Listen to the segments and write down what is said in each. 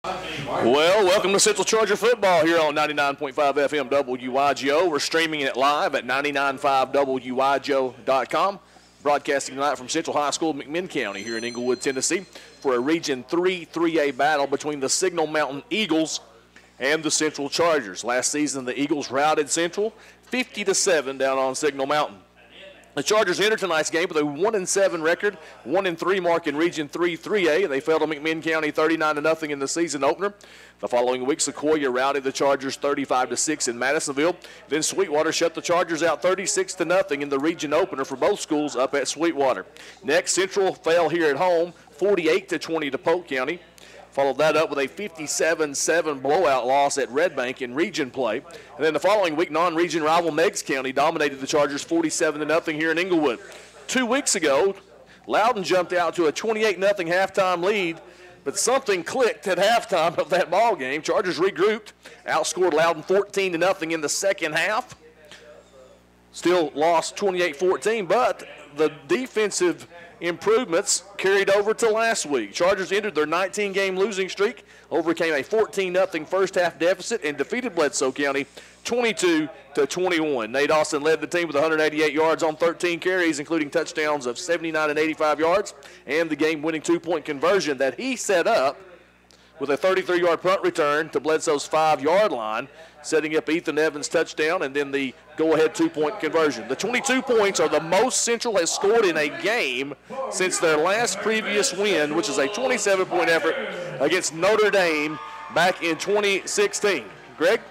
Well, welcome to Central Charger football here on 99.5 FM WYGO. We're streaming it live at 995WYGO.com. Broadcasting tonight from Central High School, McMinn County here in Englewood, Tennessee, for a Region 3 3A battle between the Signal Mountain Eagles and the Central Chargers. Last season, the Eagles routed Central 50-7 down on Signal Mountain. The Chargers entered tonight's game with a 1-7 record, 1-3 mark in Region 3 3A. They fell to McMinn County 39-0 in the season opener. The following week, Sequoia routed the Chargers 35-6 in Madisonville. Then Sweetwater shut the Chargers out 36-0 in the region opener for both schools up at Sweetwater. Next, Central fell here at home 48-20 to Polk County. Followed that up with a 57-7 blowout loss at Red Bank in region play. And then the following week, non-region rival Meigs County dominated the Chargers 47-0 here in Englewood. 2 weeks ago, Loudon jumped out to a 28-0 halftime lead, but something clicked at halftime of that ball game. Chargers regrouped, outscored Loudon 14-0 in the second half. Still lost 28-14, but the defensive improvements carried over to last week. Chargers entered their 19-game losing streak, overcame a 14-0 first-half deficit, and defeated Bledsoe County 22-21. Nate Austin led the team with 188 yards on 13 carries, including touchdowns of 79 and 85 yards, and the game-winning two-point conversion that he set up with a 33-yard punt return to Bledsoe's 5-yard line, setting up Ethan Evans' touchdown and then the go-ahead two-point conversion. The 22 points are the most Central has scored in a game since their last previous win, which is a 27-point effort against Notre Dame back in 2016. Greg,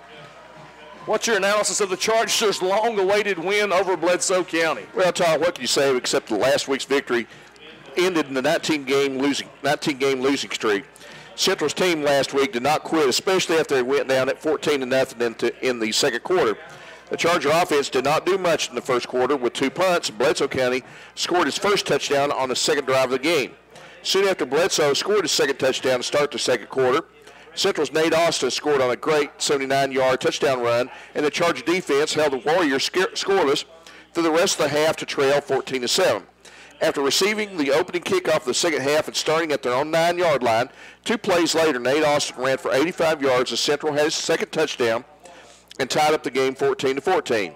what's your analysis of the Chargers' long-awaited win over Bledsoe County? Well, Todd, what can you say except the last week's victory ended in the 19-game losing streak. Central's team last week did not quit, especially after they went down at 14-0 in the second quarter. The Charger offense did not do much in the first quarter with 2 punts. Bledsoe County scored his first touchdown on the second drive of the game. Soon after Bledsoe scored his second touchdown to start the second quarter, Central's Nate Austin scored on a great 79-yard touchdown run, and the Charger defense held the Warriors scoreless through the rest of the half to trail 14-7. After receiving the opening kickoff of the second half and starting at their own 9-yard line, 2 plays later, Nate Austin ran for 85 yards as Central had his second touchdown and tied up the game 14-14.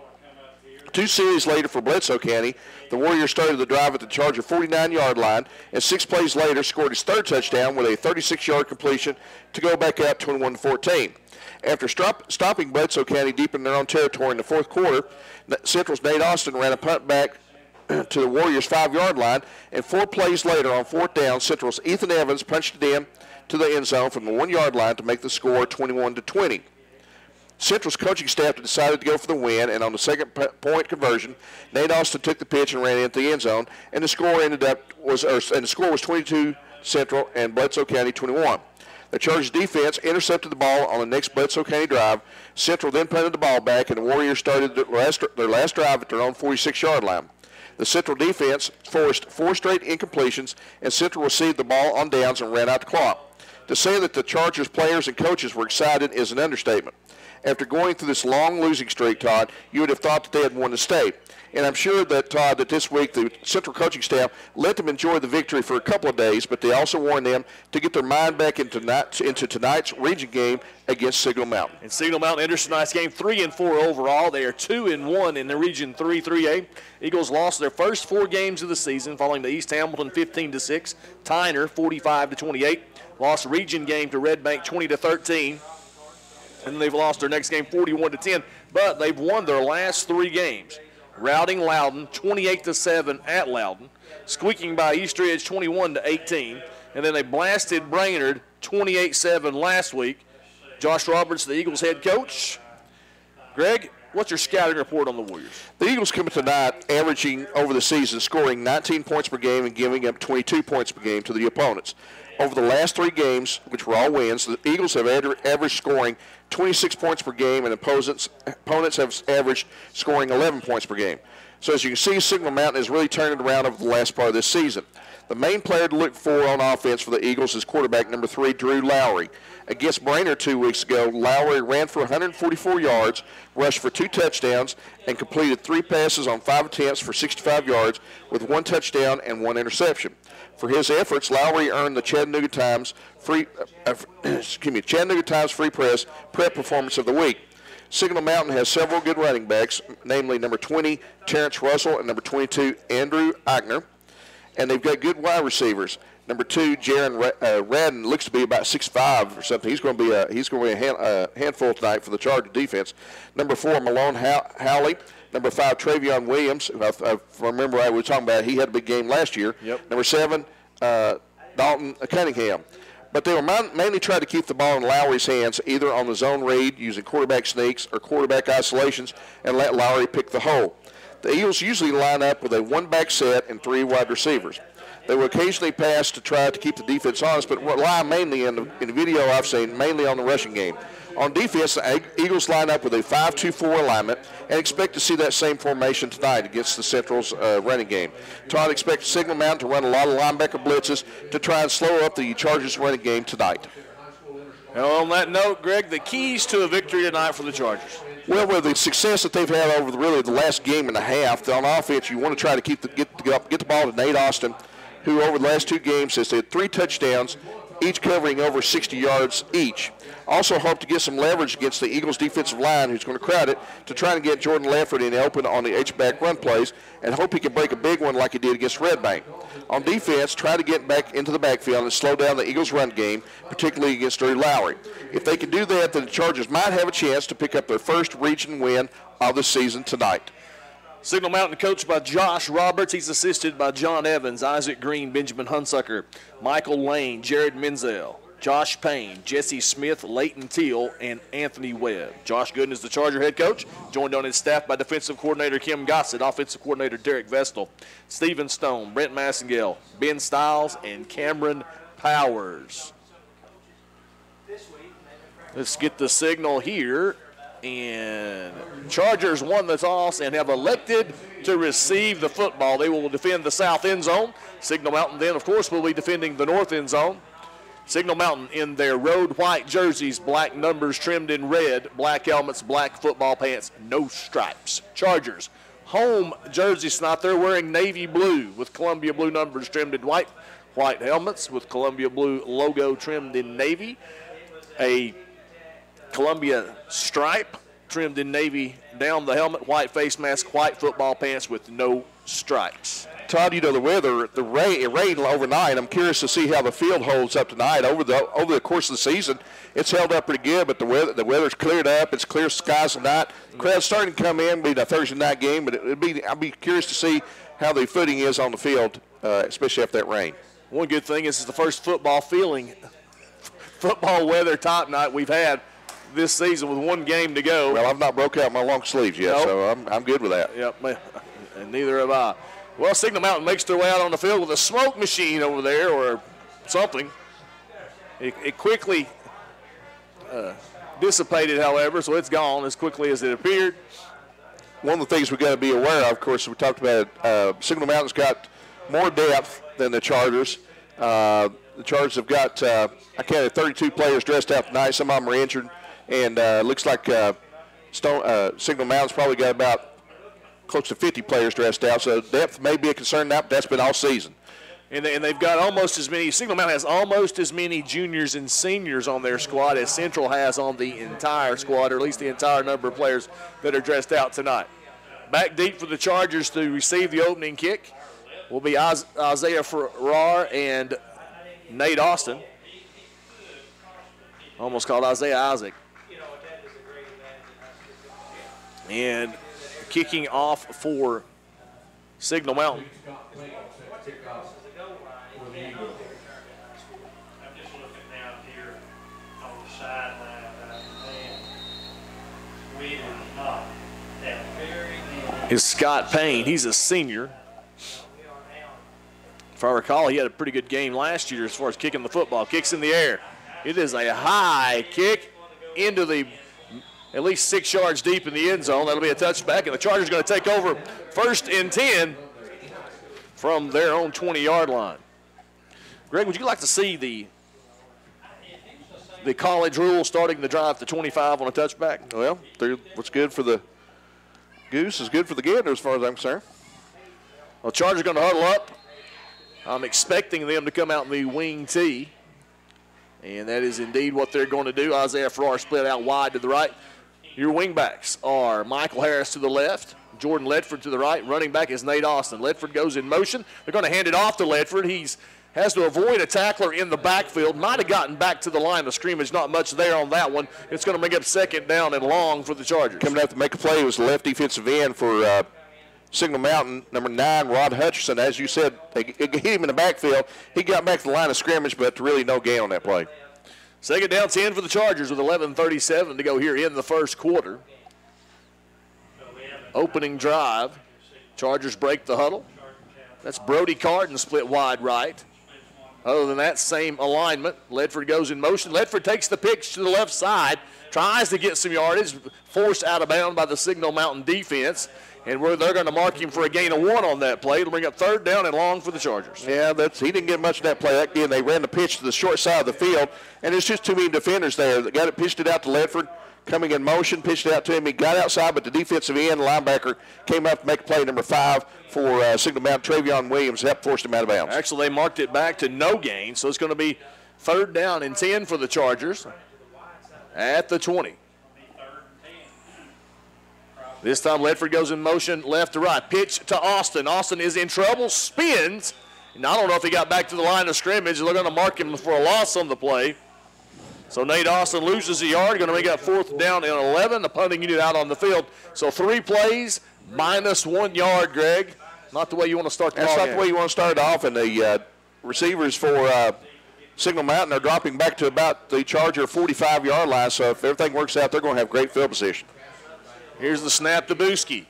2 series later for Bledsoe County, the Warriors started the drive at the Charger 49-yard line, and 6 plays later scored his third touchdown with a 36-yard completion to go back up 21-14. After stopping Bledsoe County deep in their own territory in the fourth quarter, Central's Nate Austin ran a punt back to the Warriors' 5-yard line, and 4 plays later on fourth down, Central's Ethan Evans punched it in to the end zone from the 1-yard line to make the score 21-20. Central's coaching staff decided to go for the win, and on the second point conversion, Nate Austin took the pitch and ran into the end zone, and the score was 22 Central and Bledsoe County 21. The Chargers defense intercepted the ball on the next Bledsoe County drive. Central then punted the ball back, and the Warriors started their last drive at their own 46-yard line. The Central defense forced 4 straight incompletions, and Central received the ball on downs and ran out the clock. To say that the Chargers players and coaches were excited is an understatement. After going through this long losing streak, Todd, you would have thought that they had won the state. And I'm sure that, Todd, that this week the Central coaching staff let them enjoy the victory for a couple of days, but they also warned them to get their mind back into tonight's region game against Signal Mountain. And Signal Mountain enters tonight's game 3-4 overall. They are 2-1 in the Region 3 3A. Eagles lost their first 4 games of the season following the East Hamilton 15-6, Tyner 45-28, lost region game to Red Bank 20-13. And they've lost their next game 41-10, but they've won their last 3 games, routing Loudon 28-7 at Loudon, squeaking by East Ridge 21-18, and then they blasted Brainerd 28-7 last week. Josh Roberts, the Eagles head coach. Greg, what's your scouting report on the Warriors? The Eagles come tonight averaging over the season, scoring 19 points per game and giving up 22 points per game to the opponents. Over the last 3 games, which were all wins, the Eagles have averaged scoring 26 points per game, and opponents have averaged scoring 11 points per game. So as you can see, Signal Mountain has really turned it around over the last part of this season. The main player to look for on offense for the Eagles is quarterback number 3, Drew Lowry. Against Brainerd 2 weeks ago, Lowry ran for 144 yards, rushed for 2 touchdowns, and completed 3 passes on 5 attempts for 65 yards with 1 touchdown and 1 interception. For his efforts, Lowry earned the Chattanooga Times free press prep performance of the week. Signal Mountain has several good running backs, namely number 20, Terrence Russell, and number 22, Andrew Eichner. And they've got good wide receivers. Number 2, Jaron Radden looks to be about 6'5" or something. He's going to be a handful tonight for the Charger defense. Number 4, Malone Howley. Number 5, Travion Williams. Who I remember we were talking about. He had a big game last year. Yep. Number 7, Dalton Cunningham. But they will mainly try to keep the ball in Lowry's hands, either on the zone read using quarterback sneaks or quarterback isolations, and let Lowry pick the hole. The Eagles usually line up with a one-back set and 3 wide receivers. They will occasionally pass to try to keep the defense honest, but rely mainly in the video I've seen, mainly on the rushing game. On defense, the Eagles line up with a 5-2-4 alignment and expect to see that same formation tonight against the Central's running game. Todd expects Signal Mountain to run a lot of linebacker blitzes to try and slow up the Chargers' running game tonight. And on that note, Greg, the keys to a victory tonight for the Chargers. Well, with the success that they've had over the last game and a half, on offense, you want to try to get the ball to Nate Austin, who over the last 2 games has had 3 touchdowns, each covering over 60 yards each. Also hope to get some leverage against the Eagles' defensive line, who's going to crowd it, to try and get Jordan Lefford in open on the H-back run plays, and hope he can break a big one like he did against Red Bank. On defense, try to get back into the backfield and slow down the Eagles' run game, particularly against Drew Lowry. If they can do that, then the Chargers might have a chance to pick up their first region win of the season tonight. Signal Mountain coached by Josh Roberts. He's assisted by John Evans, Isaac Green, Benjamin Hunsucker, Michael Lane, Jared Menzel, Josh Payne, Jesse Smith, Leighton Teal, and Anthony Webb. Josh Gooden is the Charger head coach, joined on his staff by defensive coordinator Kim Gossett, offensive coordinator Derek Vestal, Stephen Stone, Brent Massengale, Ben Stiles, and Cameron Powers. Let's get the signal here. And Chargers won the toss and have elected to receive the football. They will defend the south end zone. Signal Mountain then, of course, will be defending the north end zone. Signal Mountain in their road white jerseys, black numbers trimmed in red, black helmets, black football pants, no stripes. Chargers, home jerseys tonight, they're wearing navy blue with Columbia blue numbers trimmed in white, white helmets with Columbia blue logo trimmed in navy, a Columbia stripe trimmed in navy down the helmet, white face mask, white football pants with no stripes. Todd, you know the weather, it rained overnight. I'm curious to see how the field holds up tonight. Over the course of the season, it's held up pretty good, but the weather's cleared up. It's clear skies tonight. The crowd's starting to come in. It'll be a Thursday night game, but I'll be curious to see how the footing is on the field, especially after that rain. One good thing is it's the first football weather top night we've had this season with 1 game to go. Well, I've not broke out my long sleeves yet, so I'm good with that. Yep, and neither have I. Well, Signal Mountain makes their way out on the field with a smoke machine over there or something. It quickly dissipated, however, so it's gone as quickly as it appeared. One of the things we've got to be aware of course, we talked about Signal Mountain's got more depth than the Chargers. The Chargers have got, I counted 32 players dressed out tonight. Some of them are injured. And looks like Signal Mountain's probably got about close to 50 players dressed out. So depth may be a concern now, but that's been all season. And they've got almost as many, Signal Mountain has almost as many juniors and seniors on their squad as Central has on the entire squad, or at least the entire number of players that are dressed out tonight. Back deep for the Chargers to receive the opening kick will be Isaiah Farrar and Nate Austin. Almost called Isaiah Isaac. And kicking off for Signal Mountain. I'm just looking down here on the sideline, and we did not that very Is Scott Payne. He's a senior. If I recall, he had a pretty good game last year as far as kicking the football. Kicks in the air. It is a high kick into the at least 6 yards deep in the end zone. That'll be a touchback, and the Chargers going to take over 1st and 10 from their own 20-yard line. Greg, would you like to see the college rule starting the drive to 25 on a touchback? Well, what's good for the goose is good for the gander as far as I'm concerned. Well, Chargers going to huddle up. I'm expecting them to come out in the wing tee. And that is indeed what they're going to do. Isaiah Farrar split out wide to the right. Your wingbacks are Michael Harris to the left, Jordan Ledford to the right. Running back is Nate Austin. Ledford goes in motion. They're going to hand it off to Ledford. He's has to avoid a tackler in the backfield. Might have gotten back to the line of scrimmage. Not much there on that one. It's going to make up second down and long for the Chargers. Coming up to make a play was the left defensive end for Signal Mountain, number 9, Rod Hutcherson. As you said, they hit him in the backfield. He got back to the line of scrimmage, but really no gain on that play. Second down 10 for the Chargers with 11:37 to go here in the first quarter. Opening drive. Chargers break the huddle. That's Brody Carden split wide right. Other than that, same alignment. Ledford goes in motion. Ledford takes the pitch to the left side, tries to get some yardage, forced out of bounds by the Signal Mountain defense. And they're going to mark him for a gain of 1 on that play. It'll bring up third down and long for the Chargers. Yeah, he didn't get much of that play. Again, they ran the pitch to the short side of the field, and there's just too many defenders there. They got it, pitched it out to Ledford, coming in motion, pitched it out to him. He got outside, but the defensive end linebacker came up to make play number 5 for Signal Mountain. Travion Williams helped force him out of bounds. Actually, they marked it back to no gain, so it's going to be third down and 10 for the Chargers at the 20. This time Ledford goes in motion left to right. Pitch to Austin. Austin is in trouble, spins. And I don't know if he got back to the line of scrimmage. They're going to mark him for a loss on the play. So Nate Austin loses a yard. Going to make that fourth down and 11. The punting unit out on the field. So 3 plays, minus 1 yard, Greg. Not the way you want to start the ball. That's not the way you want to start it off. And the receivers for Signal Mountain are dropping back to about the Charger 45-yard line. So if everything works out, they're going to have great field position. Here's the snap to Booski.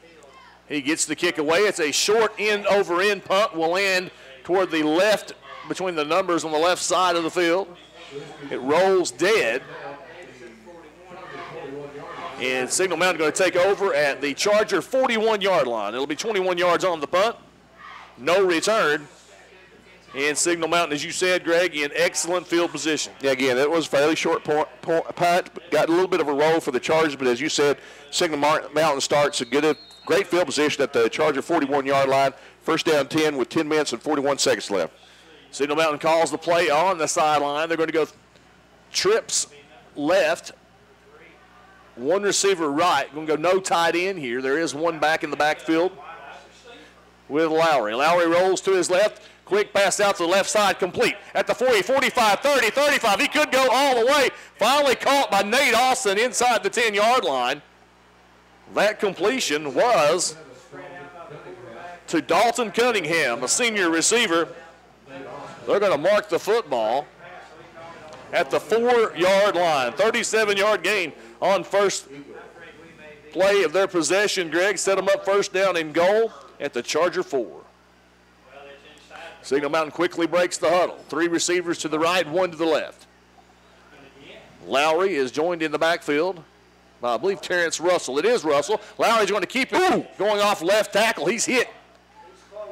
He gets the kick away. It's a short end-over-end punt. Will land toward the left, between the numbers on the left side of the field. It rolls dead. And Signal Mountain going to take over at the Charger 41-yard line. It'll be 21 yards on the punt. No return. And Signal Mountain, as you said, Greg, in excellent field position. Yeah, again, it was a fairly short punt. Got a little bit of a roll for the Chargers, but as you said, Signal Mountain starts a great field position at the Charger 41-yard line. First down 10 with 10 minutes and 41 seconds left. Signal Mountain calls the play on the sideline. They're going to go trips left, 1 receiver right. Going to go no tight end here. There is 1 back in the backfield with Lowry. Lowry rolls to his left. Quick pass out to the left side, complete. At the 40, 45, 30, 35. He could go all the way. Finally caught by Nate Austin inside the 10-yard line. That completion was to Dalton Cunningham, a senior receiver. They're going to mark the football at the 4-yard line. 37-yard gain on first play of their possession, Greg. Set them up first down and goal at the Charger 4. Signal Mountain quickly breaks the huddle. 3 receivers to the right, 1 to the left. Lowry is joined in the backfield by, I believe, Terrence Russell. It is Russell. Lowry's going to keep it going off left tackle. He's hit.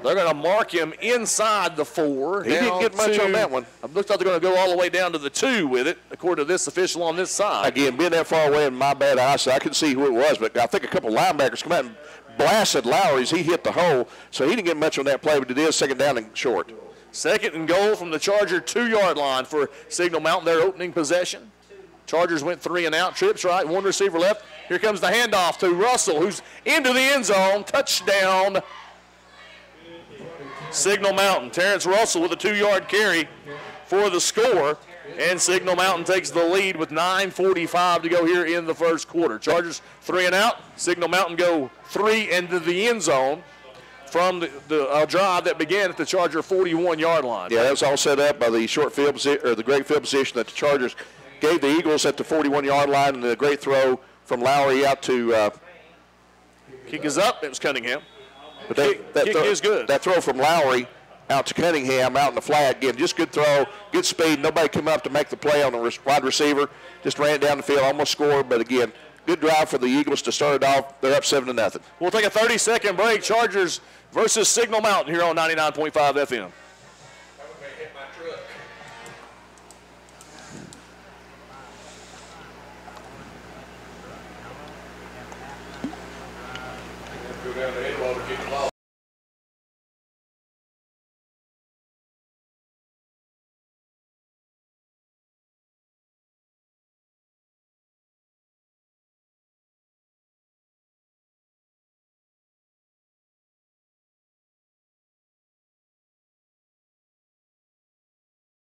They're going to mark him inside the 4. He didn't get much on that one. It looks like they're going to go all the way down to the 2 with it, according to this official on this side. Again, being that far away in my bad eyesight, I couldn't see who it was, but I think a couple linebackers come out and blasted Lowry as he hit the hole, so he didn't get much on that play, but it is second down and short. Second and goal from the Charger 2-yard line for Signal Mountain, their opening possession. Chargers went 3 and out, trips right, 1 receiver left. Here comes the handoff to Russell, who's into the end zone. Touchdown, Signal Mountain. Terrence Russell with a 2-yard carry for the score. And Signal Mountain takes the lead with 9:45 to go here in the first quarter. Chargers 3 and out. Signal Mountain go 3 into the end zone from the drive that began at the Charger 41-yard line. Yeah, that was all set up by the short field position, or the great field position that the Chargers gave the Eagles at the 41-yard line, and the great throw from Lowry out to. Kick is up. It was Cunningham. But kick is good. That throw from Lowry out to Cunningham out in the flat. Again, just good throw, good speed. Nobody came up to make the play on the wide receiver. Just ran it down the field, almost scored. But again, good drive for the Eagles to start it off. They're up 7-0. We'll take a 30-second break. Chargers versus Signal Mountain here on 99.5 FM. Go down the head while we get the ball.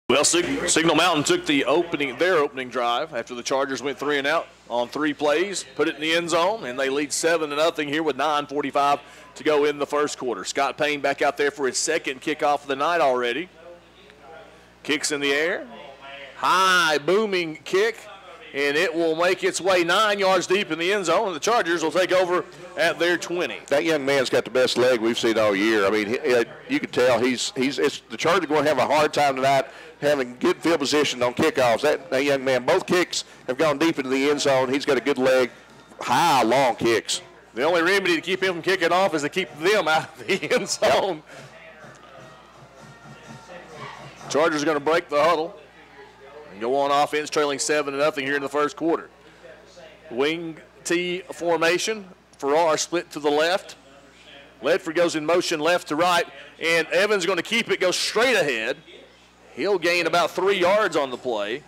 Well, Signal Mountain took their opening drive after the Chargers went 3 and out on 3 plays, put it in the end zone, and they lead 7-0 here with 9:45 to go in the first quarter. Scott Payne back out there for his second kickoff of the night already. Kicks in the air. High, booming kick, and it will make its way 9 yards deep in the end zone, and the Chargers will take over at their 20. That young man's got the best leg we've seen all year. I mean, you can tell the Chargers are going to have a hard time tonight having good field position on kickoffs. That young man, both kicks have gone deep into the end zone. He's got a good leg, high, long kicks. The only remedy to keep him from kicking off is to keep them out of the end zone. Yep. Chargers are going to break the huddle and go on offense, trailing 7-0 here in the first quarter. Wing T formation. Farrar split to the left. Ledford goes in motion left to right, and Evans going to keep it, go straight ahead. He'll gain about 3 yards on the play.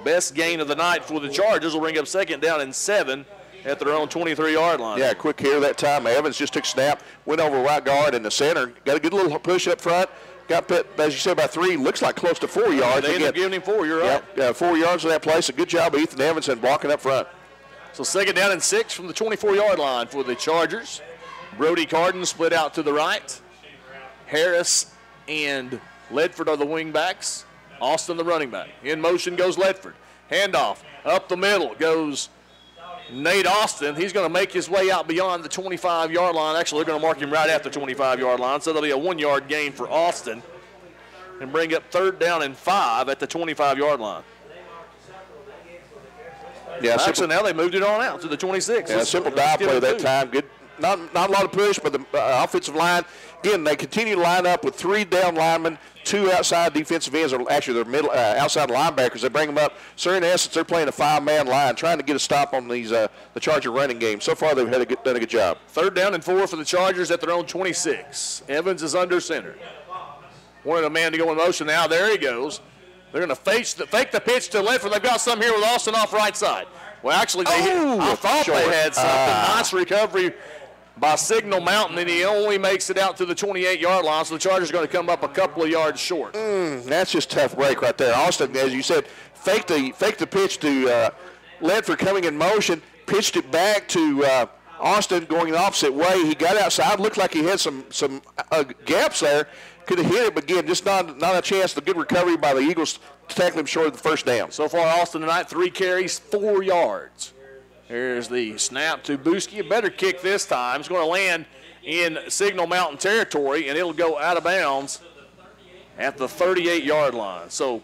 Best gain of the night for the Chargers will bring up 2nd down and 7 at their own 23-yard line. Yeah, quick here that time. Evans just took snap, went over right guard in the center, got a good little push up front. Got put, as you said, about 3, looks like close to 4 yards. They ended up giving him 4, you're right. Yeah, 4 yards on that play, so good job, Ethan Evans, and blocking up front. So 2nd down and 6 from the 24-yard line for the Chargers. Brody Carden split out to the right. Harris and Ledford are the wing backs. Austin the running back. In motion goes Ledford. Handoff. Up the middle goes Nate Austin. He's going to make his way out beyond the 25-yard line. Actually, they're going to mark him right at the 25-yard line, so that'll be a 1-yard gain for Austin and bring up 3rd down and 5 at the 25-yard line. Yeah, so now they moved it on out to the 26. Yeah, simple dive play that time. Good, not a lot of push, but the offensive line, again, they continue to line up with 3 down linemen, 2 outside defensive ends, or actually they're middle outside linebackers. They bring them up. So in essence, they're playing a 5-man line, trying to get a stop on these the Charger running game. So far, they've done a good job. 3rd down and 4 for the Chargers at their own 26. Evans is under center. Wanted a man to go in motion now. There he goes. They're going to fake the pitch to Ledford. They've got some here with Austin off right side. Well, actually, I thought they had something. Nice recovery by Signal Mountain, and he only makes it out to the 28-yard line, so the Chargers are going to come up a couple of yards short. That's just tough break right there. Austin, as you said, faked the pitch to Ledford coming in motion, pitched it back to Austin going the opposite way. He got outside, looked like he had some gaps there. Could have hit it, but again, just not a chance. The good recovery by the Eagles to tackle him short of the 1st down. So far, Austin tonight, 3 carries, 4 yards. Here's the snap to Buski. A better kick this time. It's going to land in Signal Mountain territory, and it'll go out of bounds at the 38-yard line. So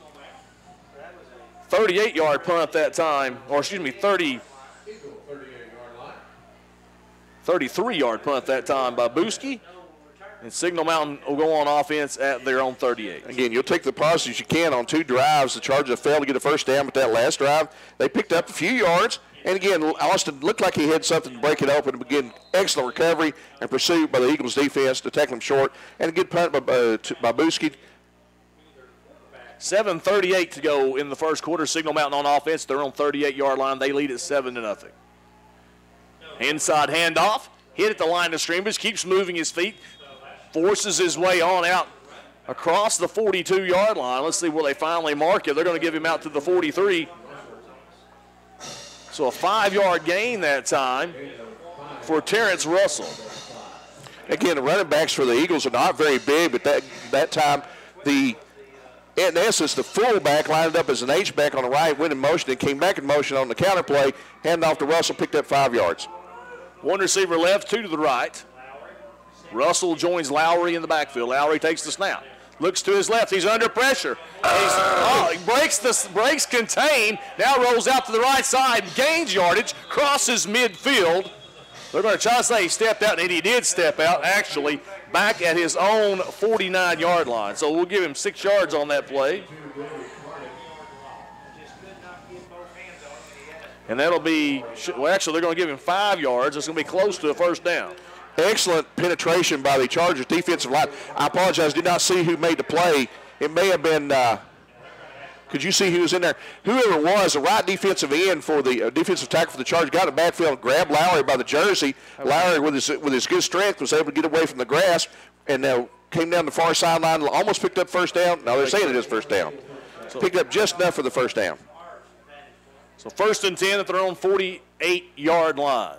38-yard punt that time, or excuse me, 33-yard punt that time by Buski. And Signal Mountain will go on offense at their own 38. Again, you'll take the positives you can on 2 drives. The Chargers failed to get a 1st down, but that last drive, they picked up a few yards. And again, Austin looked like he had something to break it open. Again, excellent recovery and pursuit by the Eagles defense to tackle him short. And a good punt by Buski. 7:38 to go in the first quarter. Signal Mountain on offense. They're on 38-yard line. They lead at 7-0. Inside handoff. Hit at the line of scrimmage. Keeps moving his feet. Forces his way on out across the 42-yard line. Let's see where they finally mark it. They're going to give him out to the 43. So a 5-yard gain that time for Terrence Russell. Again, the running backs for the Eagles are not very big, but that time, in essence, the fullback lined up as an H-back on the right, went in motion, and came back in motion on the counter play, handed off to Russell, picked up 5 yards. 1 receiver left, 2 to the right. Russell joins Lowry in the backfield. Lowry takes the snap. Looks to his left. He's under pressure. He breaks contain. Now rolls out to the right side. Gains yardage. Crosses midfield. They're going to try to say he stepped out, and he did step out, actually, back at his own 49-yard line. So we'll give him 6 yards on that play. And that'll be, well, actually, they're going to give him 5 yards. It's going to be close to a 1st down. Excellent penetration by the Chargers defensive line. I apologize, did not see who made the play. It may have been, could you see who was in there? Whoever it was, the right defensive end for the defensive tackle for the Chargers, got a backfield and grabbed Lowry by the jersey. Lowry, with his good strength, was able to get away from the grasp and came down the far sideline, almost picked up first down. No, they're saying it is first down. Picked up just enough for the first down. So 1st and 10 at their own 48-yard line.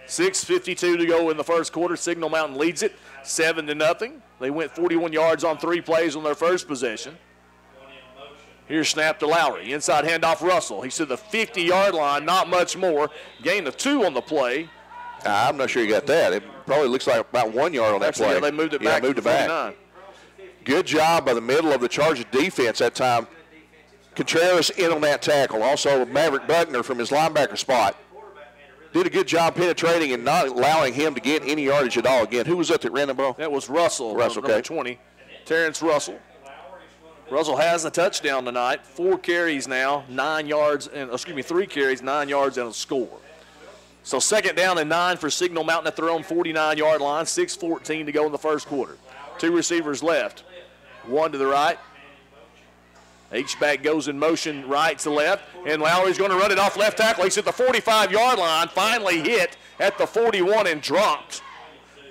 6:52 to go in the first quarter. Signal Mountain leads it 7-0. They went 41 yards on 3 plays on their first possession. Here's snap to Lowry. Inside handoff Russell. He's to the 50-yard line, not much more. Gain of 2 on the play. I'm not sure you got that. It probably looks like about 1 yard on that play. Yeah, they moved it back. Moved it back. Good job by the middle of the Charger defense that time. Contreras in on that tackle. Also, Maverick Buckner from his linebacker spot did a good job penetrating and not allowing him to get any yardage at all. Again, who was that ran the ball? That was Russell, Russell, number 20, Terrence Russell. Russell has a touchdown tonight. 4 carries now, 9 yards, and 3 carries, 9 yards, and a score. So 2nd down and 9 for Signal Mountain at their own 49-yard line. 6:14 to go in the first quarter. 2 receivers left. 1 to the right. H-back goes in motion right to left, and Lowry's going to run it off left tackle. He's at the 45-yard line, finally hit at the 41 and dropped.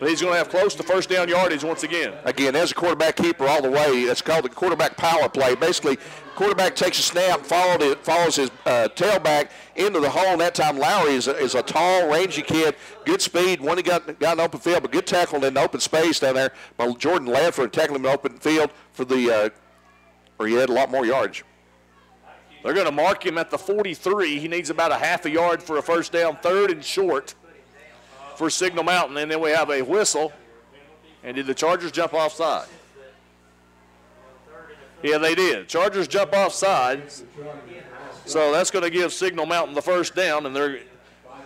But he's going to have close to first down yardage once again. Again, as a quarterback keeper all the way, that's called the quarterback power play. Basically, quarterback takes a snap, follows his tailback into the hole, and that time Lowry is a tall, rangy kid, good speed. One he got an open field, but good tackle in the open space down there by Jordan Ladford, tackling him in open field for the where he had a lot more yards. They're going to mark him at the 43. He needs about a half a yard for a first down, 3rd and short for Signal Mountain. And then we have a whistle. And did the Chargers jump offside? Yeah, they did. Chargers jump offside. So that's going to give Signal Mountain the first down, and they're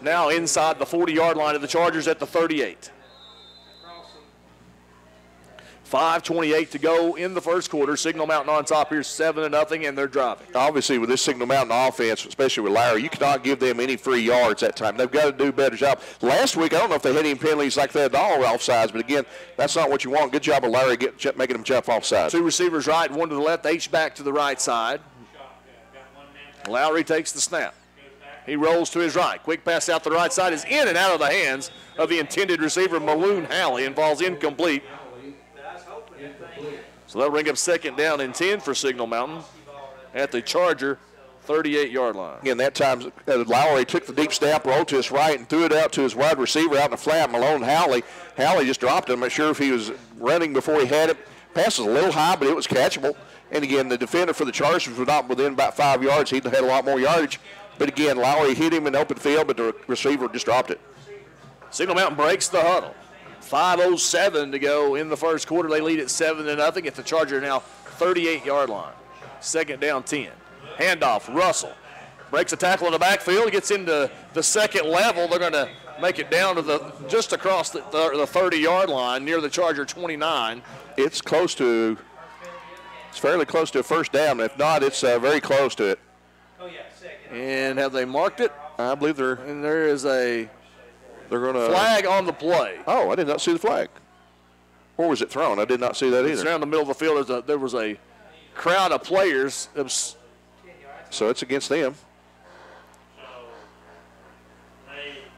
now inside the 40-yard line of the Chargers at the 38. 5:28 to go in the first quarter. Signal Mountain on top here, 7-0, and they're driving. Obviously, with this Signal Mountain offense, especially with Larry, you cannot give them any free yards that time. They've got to do a better job. Last week, I don't know if they had any penalties like that at all offsides, but again, that's not what you want. Good job of Larry making them jump offside. 2 receivers right, 1 to the left, H-back to the right side. Lowry takes the snap. He rolls to his right. Quick pass out the right side is in and out of the hands of the intended receiver, Maloon Halley, and falls incomplete. So that'll bring up 2nd down and 10 for Signal Mountain at the Charger 38-yard line. Again, that time Lowry took the deep snap, rolled to his right, and threw it out to his wide receiver out in the flat, Malone Howley. Howley just dropped it. I'm not sure if he was running before he had it. Pass was a little high, but it was catchable. And again, the defender for the Chargers was not within about 5 yards. He'd had a lot more yardage. But again, Lowry hit him in the open field, but the receiver just dropped it. Signal Mountain breaks the huddle. 5:07 to go in the first quarter. They lead at 7-0 at the Charger now 38-yard line. 2nd down 10. Handoff, Russell. Breaks a tackle in the backfield, gets into the 2nd level. They're going to make it down to just across the 30-yard line near the Charger 29. It's fairly close to a first down. If not, it's very close to it. And have they marked it? I believe they're. And there is a flag on the play. Oh, I did not see the flag. Or was it thrown? I did not see that either. It's around the middle of the field. There was a crowd of players. So it's against them.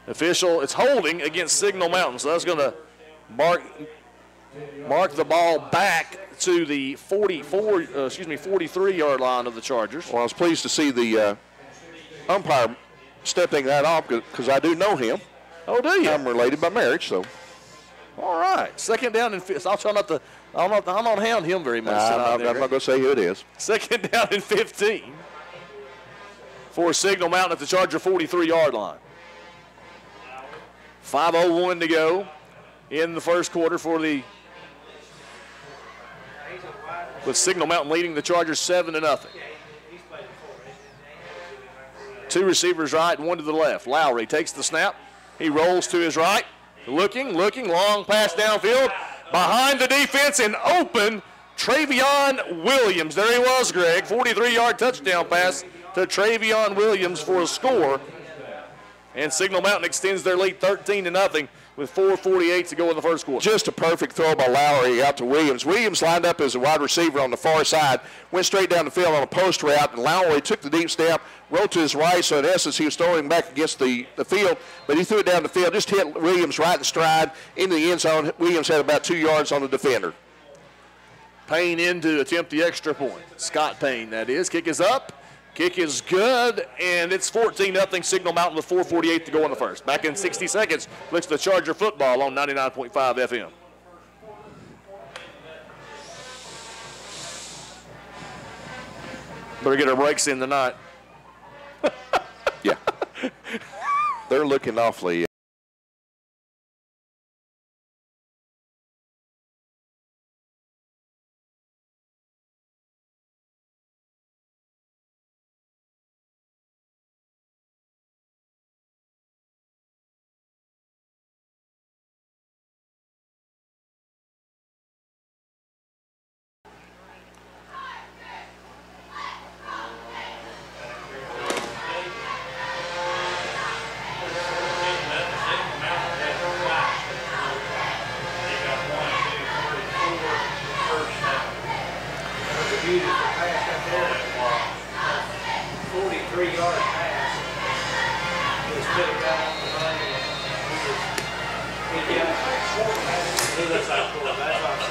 Official, it's holding against Signal Mountain. So that's going to mark the ball back to the 43-yard line of the Chargers. Well, I was pleased to see the umpire stepping that off because I do know him. Oh, do you? I'm related by marriage, so. All right. 2nd down and 15. I'll try not to. I'm not hound him very much. I'm not going to say who it is. 2nd down and 15 for Signal Mountain at the Charger 43-yard line. 5:01 to go in the first quarter with Signal Mountain leading the Chargers 7-0. 2 receivers right, 1 to the left. Lowry takes the snap. He rolls to his right. Looking, long pass downfield. Behind the defense and open, Travion Williams. There he was, Greg. 43-yard touchdown pass to Travion Williams for a score. And Signal Mountain extends their lead 13-0 with 4:48 to go in the first quarter. Just a perfect throw by Lowry out to Williams. Williams lined up as a wide receiver on the far side, went straight down the field on a post route, and Lowry took the deep snap, rolled to his right, so in essence he was throwing back against the field, but he threw it down the field, just hit Williams right in stride into the end zone. Williams had about 2 yards on the defender. Payne in to attempt the extra point. Scott Payne, that is. Kick is up. Kick is good, and it's 14-0 Signal Mountain with 4:48 to go in the first. Back in 60 seconds, looks to Charger football on 99.5 FM. Better get our breaks in tonight. Yeah. They're looking awfully.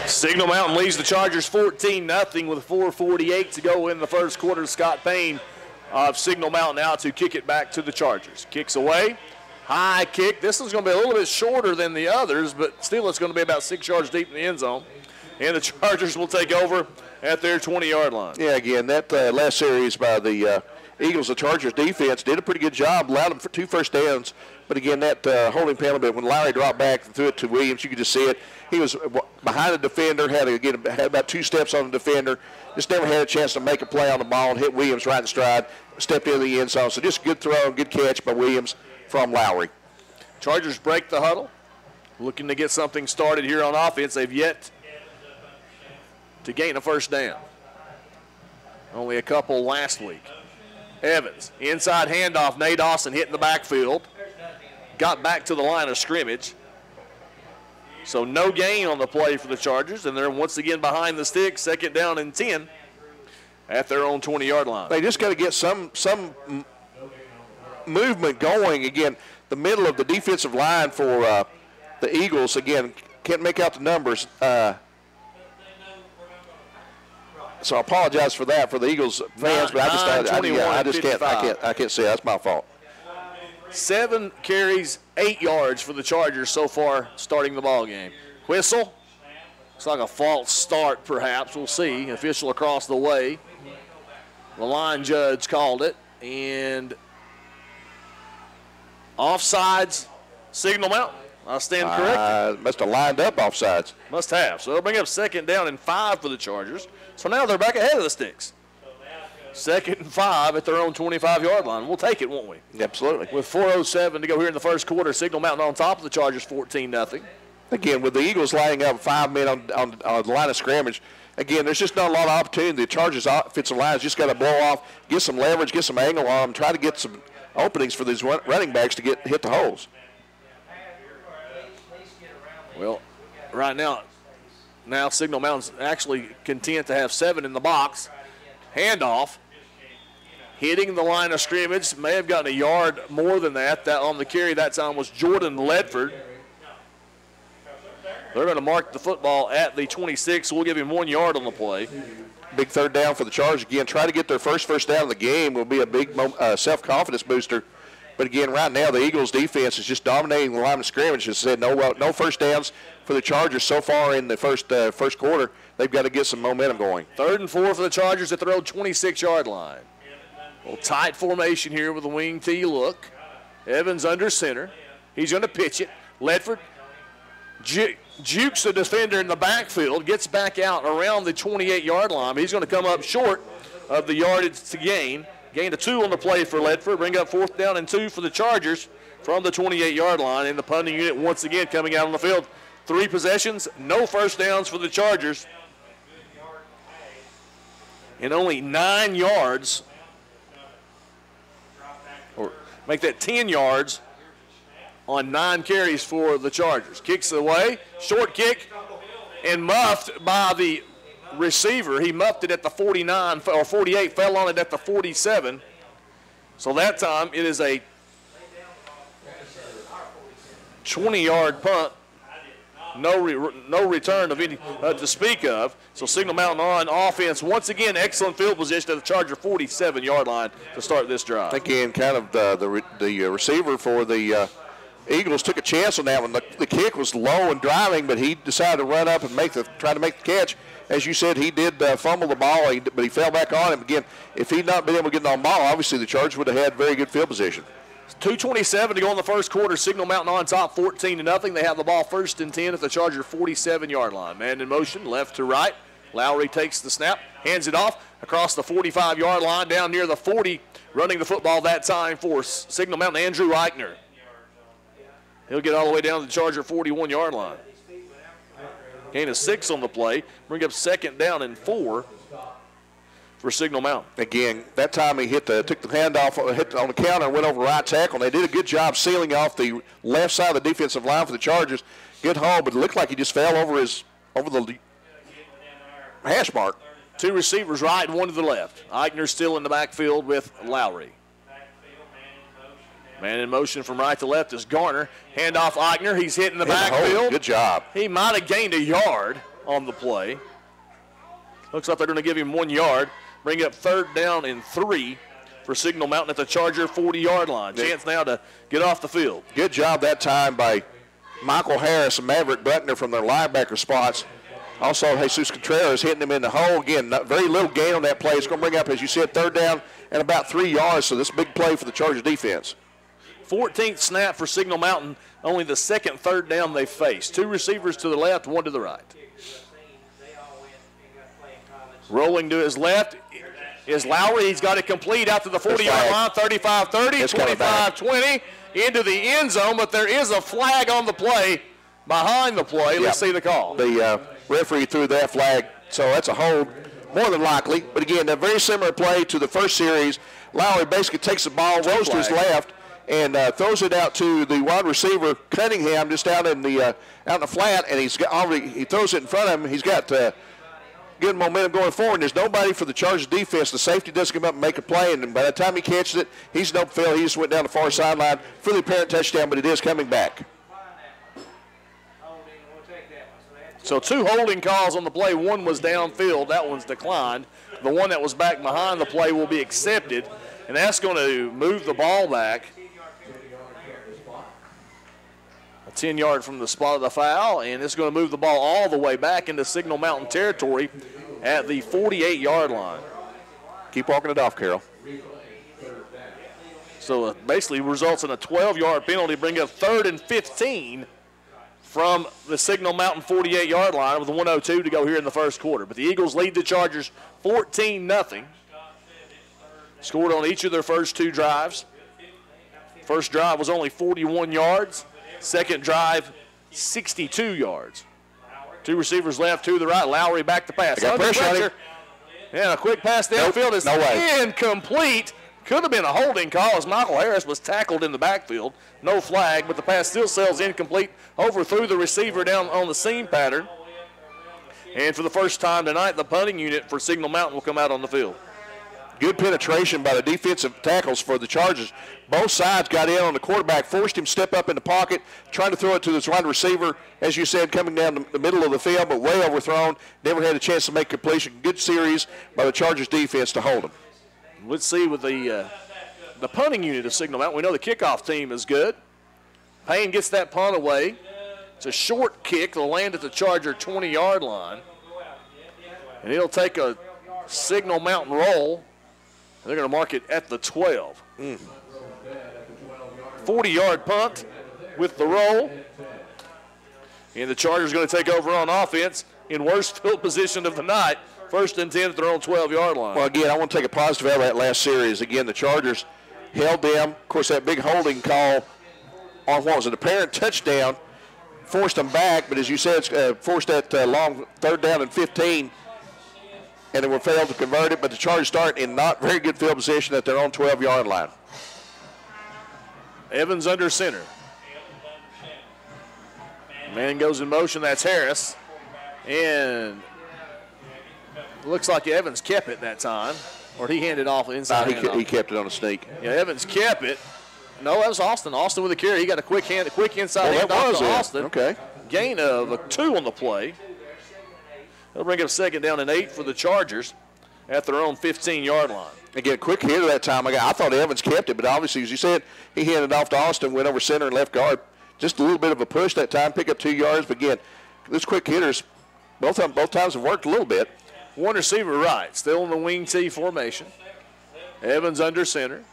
Signal Mountain leads the Chargers 14-0 with 4:48 to go in the first quarter. Scott Payne of Signal Mountain out to kick it back to the Chargers. Kicks away. High kick. This is going to be a little bit shorter than the others, but still it's going to be about 6 yards deep in the end zone. And the Chargers will take over at their 20-yard line. Yeah, again, that last series by the Eagles, the Chargers defense did a pretty good job, allowed them for 2 first downs. But again, that holding penalty, when Lowry dropped back and threw it to Williams, you could just see it. He was behind the defender, had about 2 steps on the defender, just never had a chance to make a play on the ball and hit Williams right in stride, stepped into the end zone. So just a good throw, good catch by Williams from Lowry. Chargers break the huddle, looking to get something started here on offense. They've yet to gain a first down. Only a couple last week. Evans, inside handoff, Nate Austin hitting the backfield. Got back to the line of scrimmage. So no gain on the play for the Chargers, and they're once again behind the sticks, 2nd down and 10 at their own 20-yard line. They just got to get some movement going. Again, the middle of the defensive line for the Eagles, again, can't make out the numbers. So I apologize for that for the Eagles fans, but I just can't say that's my fault. 7 carries, 8 yards for the Chargers so far starting the ball game. Whistle. Looks like a false start, perhaps. We'll see. Official across the way. The line judge called it. And offsides, Signal Mountain. I stand corrected. Must have lined up offsides. Must have. So they'll bring up 2nd down and 5 for the Chargers. So now they're back ahead of the sticks. 2nd and 5 at their own 25-yard line. We'll take it, won't we? Absolutely. With 4:07 to go here in the first quarter, Signal Mountain on top of the Chargers 14-0. Again, with the Eagles lining up 5 men on the line of scrimmage, again, there's just not a lot of opportunity. The Chargers' offensive line just got to blow off, get some leverage, get some angle on them, try to get some openings for these running backs to hit the holes. Well, right now Signal Mountain's actually content to have 7 in the box. Handoff. Hitting the line of scrimmage, may have gotten a yard more than that. That on the carry that time was Jordan Ledford. They're going to mark the football at the 26. We'll give him 1 yard on the play. Big 3rd down for the Chargers. Again, try to get their first down of the game will be a big self-confidence booster. But again, right now the Eagles' defense is just dominating the line of scrimmage. As I said, no first downs for the Chargers so far in the first quarter. They've got to get some momentum going. 3rd and 4 for the Chargers at their own 26-yard line. A little tight formation here with a wing T look. Evans under center. He's going to pitch it. Ledford jukes the defender in the backfield, gets back out around the 28-yard line. He's going to come up short of the yardage to gain. Gained a 2 on the play for Ledford. Bring up 4th down and 2 for the Chargers from the 28-yard line. And the punting unit once again coming out on the field. 3 possessions, no first downs for the Chargers. And only 9 yards, or make that 10 yards on 9 carries for the Chargers. Kicks it away, short kick, and muffed by the receiver. He muffed it at the 49 or 48, fell on it at the 47. So that time it is a 20-yard punt. No return of any to speak of. So Signal Mountain on offense. Once again, excellent field position at the Charger 47-yard line to start this drive. Again, kind of the receiver for the Eagles took a chance on that one. The kick was low and driving, but he decided to run up and try to make the catch. As you said, he did fumble the ball, but he fell back on him. Again, if he'd not been able to get on ball, obviously the Chargers would have had very good field position. 2:27 to go in the first quarter. Signal Mountain on top, 14-0. They have the ball 1st and 10 at the Charger 47-yard line. Man in motion, left to right. Lowry takes the snap, hands it off across the 45-yard line, down near the 40. Running the football that time for Signal Mountain, Andrew Eichner. He'll get all the way down to the Charger 41-yard line. Gain of 6 on the play. Bring up 2nd down and 4 for Signal Mountain. Again, that time he took the handoff, hit on the counter, and went over right tackle. And they did a good job sealing off the left side of the defensive line for the Chargers. Good hold, but it looked like he just fell over the hash mark. 2 receivers right and 1 to the left. Eichner still in the backfield with Lowry. Man in motion from right to left is Garner. Handoff Eichner. He's hitting the backfield. Good job. He might have gained a yard on the play. Looks like they're going to give him 1 yard. Bring up 3rd down and 3 for Signal Mountain at the Charger 40-yard line. Chance now to get off the field. Good job that time by Michael Harris and Maverick Buckner from their linebacker spots. Also, Jesus Contreras hitting him in the hole. Again, very little gain on that play. It's going to bring up, as you said, 3rd down and about 3 yards. So this big play for the Chargers defense. 14th snap for Signal Mountain. Only the 2nd 3rd down they faced. 2 receivers to the left, 1 to the right. Rolling to his left is Lowry. He's got it complete out to the 40-yard line, 35-30, 25-20, into the end zone, but there is a flag on the play, behind the play. Let's see the call. The referee threw that flag, so that's a hold, more than likely. But again, a very similar play to the first series. Lowry basically takes the ball, rolls to his left, and throws it out to the wide receiver, Cunningham, just out in the flat, and he throws it in front of him. He's got good momentum going forward, and there's nobody for the Chargers defense. The safety doesn't come up and make a play, and by the time he catches it, he's no fail. He just went down the far sideline for the apparent touchdown, but it is coming back. So 2 holding calls on the play. 1 was downfield. That one's declined. The one that was back behind the play will be accepted, and that's going to move the ball back 10 yards from the spot of the foul, and it's going to move the ball all the way back into Signal Mountain territory at the 48-yard line. Keep walking it off, Carol. So it basically results in a 12-yard penalty, bring up 3rd and 15 from the Signal Mountain 48-yard line with 1:02 to go here in the first quarter. But the Eagles lead the Chargers 14-0. Scored on each of their first 2 drives. First drive was only 41 yards. Second drive, 62 yards. 2 receivers left, 2 to the right. Lowry back to pass. Got pressure. And a quick pass downfield is incomplete. Could have been a holding call as Michael Harris was tackled in the backfield. No flag, but the pass still sails incomplete. Overthrew the receiver down on the seam pattern. And for the first time tonight, the punting unit for Signal Mountain will come out on the field. Good penetration by the defensive tackles for the Chargers. Both sides got in on the quarterback, forced him to step up in the pocket, trying to throw it to this wide receiver, as you said, coming down the middle of the field, but way overthrown. Never had a chance to make completion. Good series by the Chargers defense to hold him. Let's see with the punting unit of Signal Mountain. We know the kickoff team is good. Payne gets that punt away. It's a short kick. It'll land at the Charger 20-yard line. And he'll take a Signal Mountain roll. They're going to mark it at the 12. 40-yard punt with the roll. And the Chargers going to take over on offense in worst field position of the night. 1st and 10 at their own 12-yard line. Well, again, I want to take a positive out of that last series. Again, the Chargers held them. Of course, that big holding call on what was an apparent touchdown forced them back. But as you said, forced that long 3rd down and 15. And they were failed to convert it, but the Chargers start in not very good field position at their own 12-yard line. Evans under center. Man goes in motion. That's Harris. And looks like Evans kept it that time. Or he handed off inside. He kept it on a sneak. Yeah, Evans kept it. No, that was Austin. Austin with a carry. He got a quick inside hand off to Austin. Okay. gain of 2 on the play. They'll bring up 2nd down and 8 for the Chargers at their own 15-yard line. Again, quick hitter that time. I thought Evans kept it, but obviously, as you said, he handed off to Austin, went over center and left guard. Just a little bit of a push that time, pick up 2 yards. But again, those quick hitters, both times have worked a little bit. One receiver right, still in the wing T formation. Evans under center.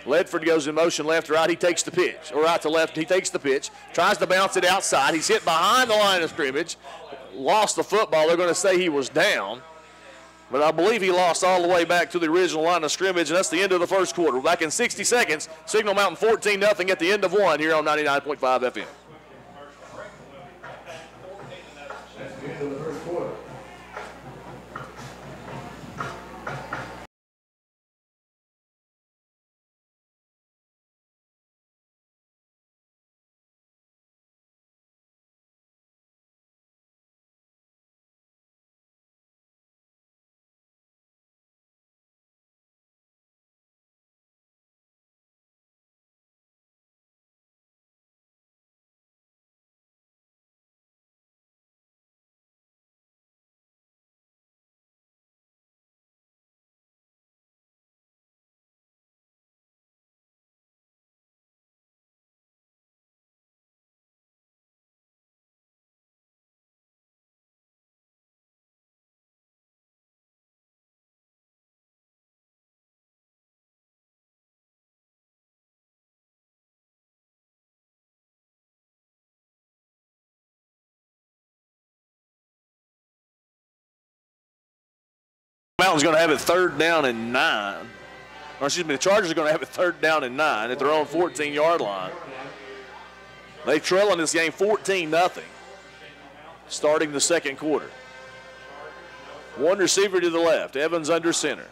Ledford goes in motion left to right. He takes the pitch. Or right to left, he takes the pitch. Tries to bounce it outside. He's hit behind the line of scrimmage. Lost the football. They're going to say he was down. But I believe he lost all the way back to the original line of scrimmage, and that's the end of the first quarter. Back in 60 seconds, Signal Mountain 14-0 at the end of 1 here on 99.5 FM. Mountain's going to have it 3rd down and 9. Or excuse me, the Chargers are going to have it 3rd down and 9 at their own 14-yard line. They trail in this game 14-0, starting the 2nd quarter. One receiver to the left, Evans under center.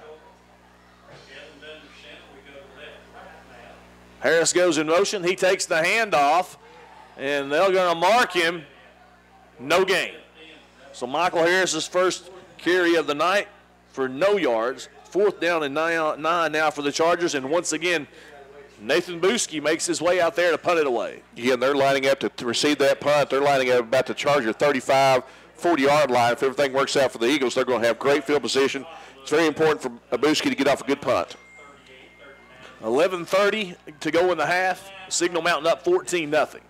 Harris goes in motion. He takes the handoff, and they're going to mark him. No gain. So Michael Harris's first carry of the night for no yards. 4th down and 9 now for the Chargers, and once again, Nathan Buski makes his way out there to punt it away. Yeah, they're lining up to receive that punt. They're lining up about the Charger 35, 40-yard line. If everything works out for the Eagles, they're going to have great field position. It's very important for Buski to get off a good punt. 11:30 to go in the half. Signal Mountain up 14-0.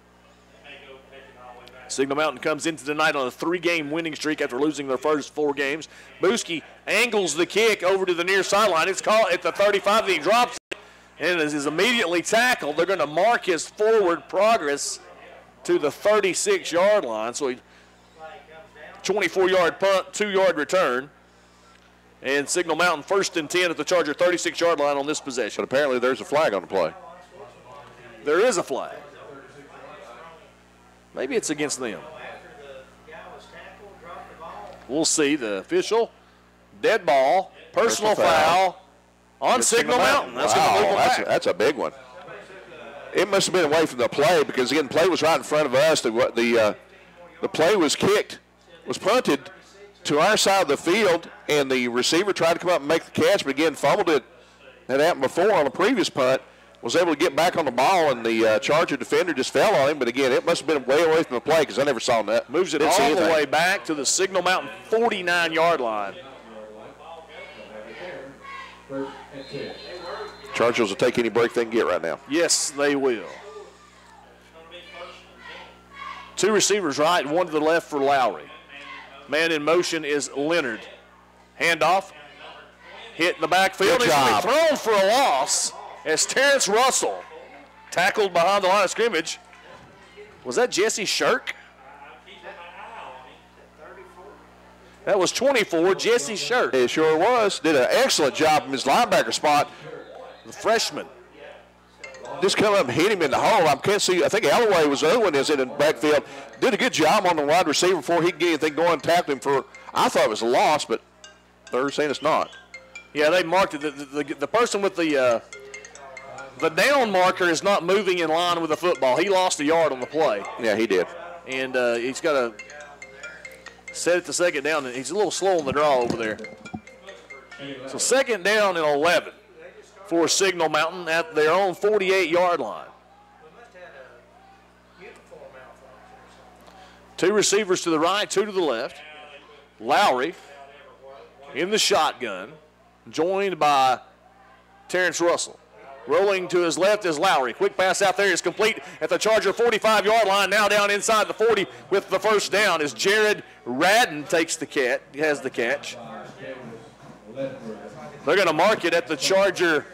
Signal Mountain comes into tonight on a 3-game winning streak after losing their first 4 games. Buski angles the kick over to the near sideline. It's caught at the 35, and he drops it, and is immediately tackled. They're going to mark his forward progress to the 36-yard line. So he 24-yard punt, 2-yard return. And Signal Mountain 1st and 10 at the Charger 36-yard line on this possession. But apparently there's a flag on the play. There is a flag. Maybe it's against them. We'll see. The official, dead ball, personal foul on Signal Mountain. That's wow, that's a big one. It must have been away from the play because, again, the play was right in front of us. The play was kicked, was punted to our side of the field, and the receiver tried to come up and make the catch, but, again, fumbled it. That happened before on a previous punt. Was able to get back on the ball, and the Charger defender just fell on him. But, again, it must have been way away from the play because I never saw that. Moves it all the way back to the Signal Mountain 49-yard line. Chargers will take any break they can get right now. Yes, they will. 2 receivers right, 1 to the left for Lowry. Man in motion is Leonard. Handoff. Hit in the backfield. He's going to be thrown for a loss. As Terrence Russell tackled behind the line of scrimmage. Was that Jesse Shirk? That was 24, Jesse Shirk. It sure was. Did an excellent job from his linebacker spot. The freshman. Just come up and hit him in the hole. I can't see. I think Alloway was the other one that's in the backfield. Did a good job on the wide receiver before he could get anything going and tackled him for, I thought it was a loss, but they're saying it's not. Yeah, they marked it. The person with the down marker is not moving in line with the football. He lost a yard on the play. Yeah, he did. And he's got to set it to 2nd down, and he's a little slow on the draw over there. So 2nd down and 11 for Signal Mountain at their own 48-yard line. Two receivers to the right, two to the left. Lowry in the shotgun, joined by Terrence Russell. Rolling to his left is Lowry. Quick pass out there is complete at the Charger 45-yard line. Now down inside the 40 with the first down as Jared Radden takes the catch. Has the catch. They're going to mark it at the Charger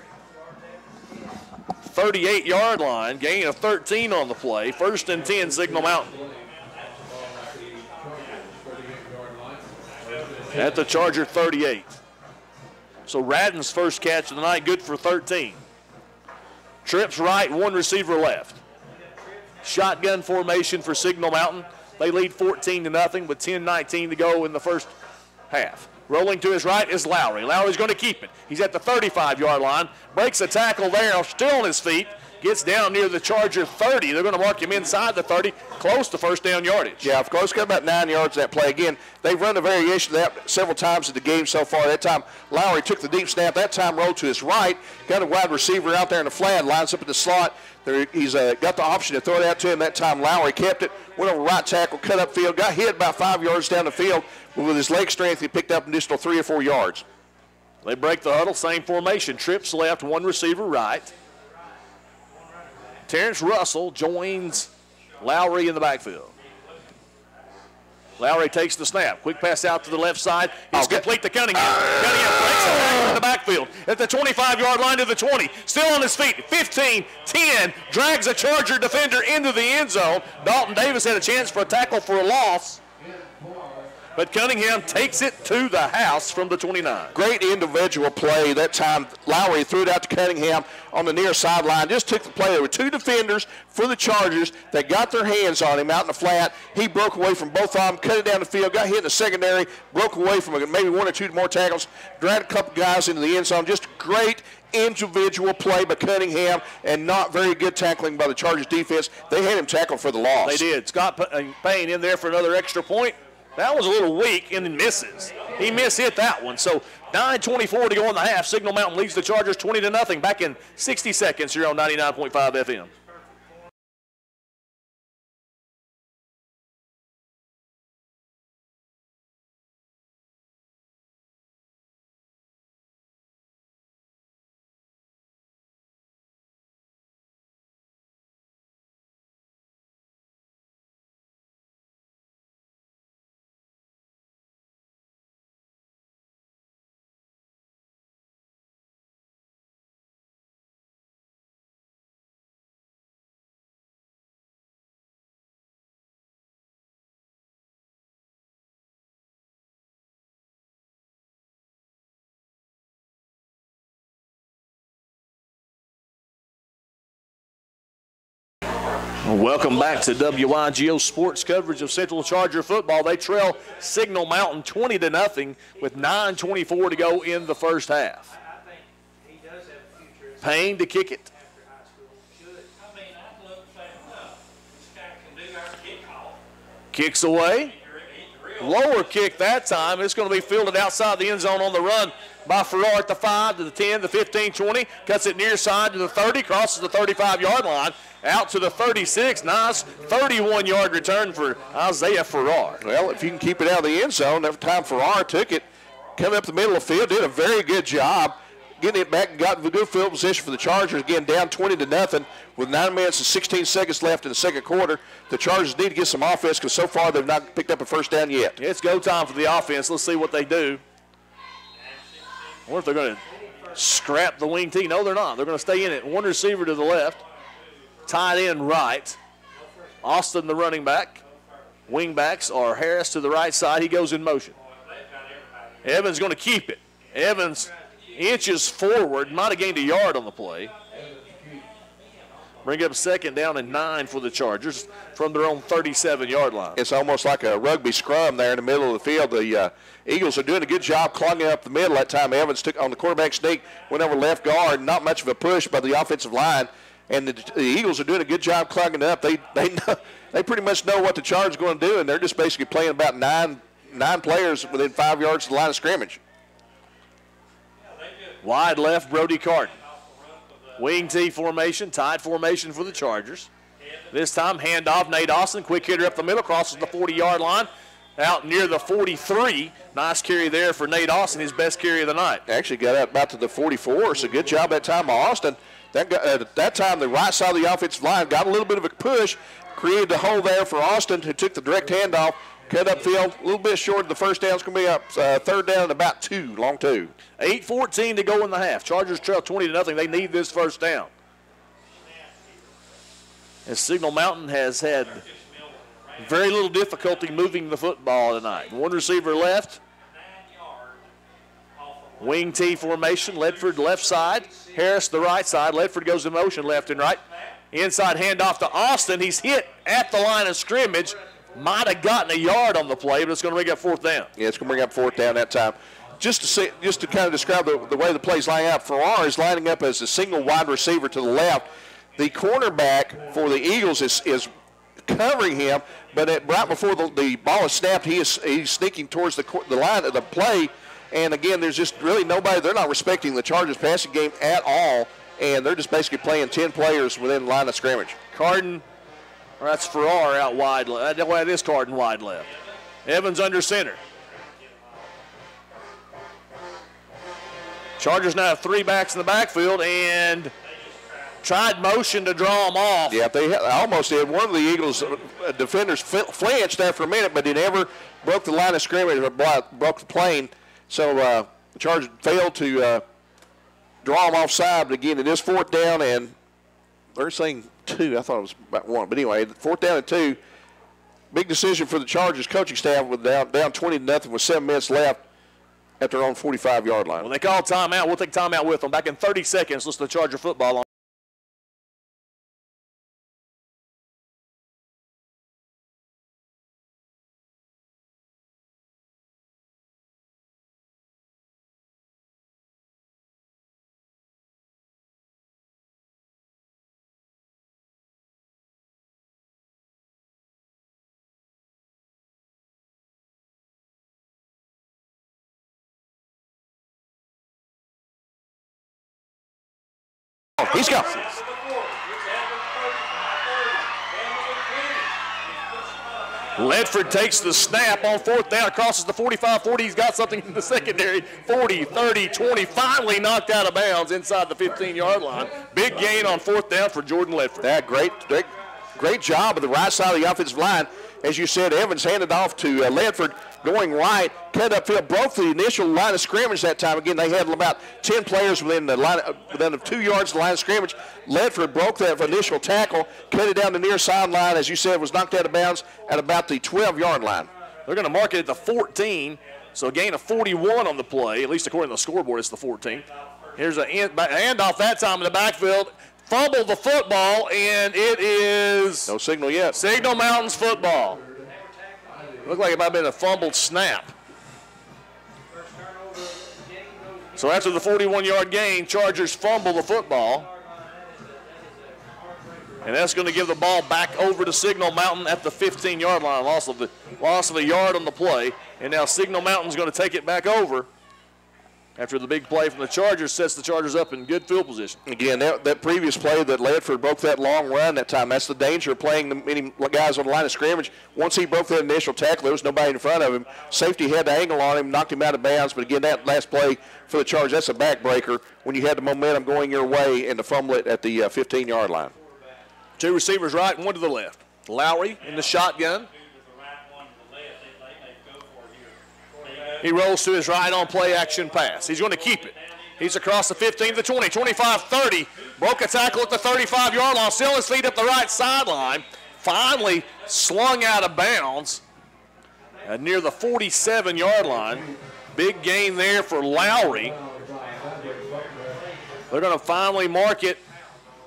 38-yard line. Gain of 13 on the play. 1st and 10, Signal Mountain. At the Charger 38. So Radden's first catch of the night, good for 13. Trips right, one receiver left. Shotgun formation for Signal Mountain. They lead 14-0 with 10:19 to go in the first half. Rolling to his right is Lowry. Lowry's going to keep it. He's at the 35-yard line. Breaks a tackle there, still on his feet. Gets down near the Charger 30. They're going to mark him inside the 30, close to first down yardage. Yeah, of course, got about 9 yards in that play. Again, they've run a variation of that several times in the game so far. That time, Lowry took the deep snap. That time, rolled to his right. Got a wide receiver out there in the flat, lines up in the slot. He's got the option to throw it out to him. That time, Lowry kept it, went over right tackle, cut up field, got hit about 5 yards down the field. But with his leg strength, he picked up an additional 3 or 4 yards. They break the huddle, same formation. Trips left, one receiver right. Terrence Russell joins Lowry in the backfield. Lowry takes the snap. Quick pass out to the left side. It's complete to Cunningham. Cunningham breaks the tackle in the backfield. At the 25-yard line to the 20. Still on his feet. 15, 10. Drags a Charger defender into the end zone. Dalton Davis had a chance for a tackle for a loss. But Cunningham takes it to the house from the 29. Great individual play that time. Lowry threw it out to Cunningham on the near sideline. Just took the play. There were two defenders for the Chargers that got their hands on him out in the flat. He broke away from both of them, cut it down the field, got hit in the secondary, broke away from maybe 1 or 2 more tackles, dragged a couple guys into the end zone. Just great individual play by Cunningham and not very good tackling by the Chargers defense. They had him tackled for the loss. They did. Scott Payne in there for another extra point. That was a little weak and misses. He mishit that one. So 9:24 to go in the half. Signal Mountain leads the Chargers 20-0 back in 60 seconds here on 99.5 FM. Welcome back to WIGO Sports coverage of Central Charger football. They trail Signal Mountain 20-0 with 9:24 to go in the first half. Payne to kick it. Kicks away. Lower kick that time. It's going to be fielded outside the end zone on the run by Farrar at the 5 to the 10, the 15, 20. Cuts it near side to the 30, crosses the 35-yard line. Out to the 36. Nice 31-yard return for Isaiah Farrar. Well, if you can keep it out of the end zone, every time Farrar took it, coming up the middle of the field, did a very good job getting it back and got the good field position for the Chargers. Again, down 20-0 with 9 minutes and 16 seconds left in the second quarter. The Chargers need to get some offense because so far they've not picked up a first down yet. It's go time for the offense. Let's see what they do. I wonder if they're going to scrap the wing tee. No, they're not. They're going to stay in it. One receiver to the left. Tight end right. Austin, the running back. Wing backs are Harris to the right side. He goes in motion. Evans going to keep it. Evans inches forward. Might have gained a yard on the play. Bring up second down and 9 for the Chargers from their own 37-yard line. It's almost like a rugby scrum there in the middle of the field. The Eagles are doing a good job clogging up the middle. That time Evans took on the quarterback sneak, went over left guard. Not much of a push by the offensive line. And the Eagles are doing a good job clogging it up. They pretty much know what the Chargers are going to do, and they're just basically playing about nine players within 5 yards of the line of scrimmage. Wide left, Brody Carton. Wing T formation, tight formation for the Chargers. This time, handoff, Nate Austin, quick hitter up the middle, crosses the 40-yard line, out near the 43. Nice carry there for Nate Austin, his best carry of the night. Actually got out about to the 44, so good job that time by Austin. At that time, the right side of the offensive line got a little bit of a push, created a hole there for Austin, who took the direct handoff, cut upfield, a little bit short of the first down. It's going to be up third down and about 2, long 2. 8:14 to go in the half. Chargers trail 20-0. They need this first down. As Signal Mountain has had very little difficulty moving the football tonight. One receiver left. Wing T formation. Ledford left side. Harris the right side. Ledford goes in motion left and right. Inside handoff to Austin. He's hit at the line of scrimmage. Might have gotten a yard on the play, but it's going to bring up fourth down. Yeah, it's going to bring up fourth down that time. Just to kind of describe the way the play's lining up, Farrar is lining up as a single wide receiver to the left. The cornerback for the Eagles is covering him, but right before the ball is snapped, he's sneaking towards the line of the play. And again, there's just really nobody. They're not respecting the Chargers passing game at all, and they're just basically playing 10 players within the line of scrimmage. Carden, or that's Farrar out wide left. That is Carden wide left. Evans under center. Chargers now have 3 backs in the backfield and tried motion to draw them off. Yeah, they almost did. One of the Eagles defenders flinched after a minute, but he never broke the line of scrimmage or broke the plane. So the Chargers failed to draw them offside. But again, it is fourth down, and they're saying 2. I thought it was about 1. But anyway, fourth down and 2. Big decision for the Chargers coaching staff with down 20-0 with 7 minutes left at their own 45-yard line. Well, they call timeout. We'll take timeout with them. Back in 30 seconds, listen to Charger football on. He's gone. Ledford takes the snap on fourth down, crosses the 45-40. He's got something in the secondary. 40, 30, 20. Finally knocked out of bounds inside the 15-yard line. Big gain on fourth down for Jordan Ledford. Yeah, great job of the right side of the offensive line. As you said, Evans handed off to Ledford going right, cut upfield, broke the initial line of scrimmage that time. Again, they had about 10 players within the 2 yards of the line of scrimmage. Ledford broke that initial tackle, cut it down the near sideline, as you said, was knocked out of bounds at about the 12-yard line. They're going to mark it at the 14, so a gain of 41 on the play, at least according to the scoreboard, it's the 14. Here's a handoff that time in the backfield. Fumbled the football, and it is no signal yet. Signal Mountains football. Looked like it might have been a fumbled snap. So after the 41-yard gain, Chargers fumble the football. And that's going to give the ball back over to Signal Mountain at the 15-yard line. Loss of a yard on the play. And now Signal Mountain's going to take it back over. After the big play from the Chargers sets the Chargers up in good field position. Again, that previous play that Ledford broke that long run that time, that's the danger of playing the many guys on the line of scrimmage. Once he broke that initial tackle, there was nobody in front of him. Safety had the angle on him, knocked him out of bounds. But again, that last play for the Chargers, that's a backbreaker when you had the momentum going your way and to fumble it at the 15-yard line. 2 receivers right and 1 to the left. Lowry in the shotgun. He rolls to his right on play action pass. He's going to keep it. He's across the 15 to the 20, 25, 30. Broke a tackle at the 35-yard line. Still his feet up the right sideline. Finally slung out of bounds near the 47-yard line. Big gain there for Lowry. They're going to finally mark it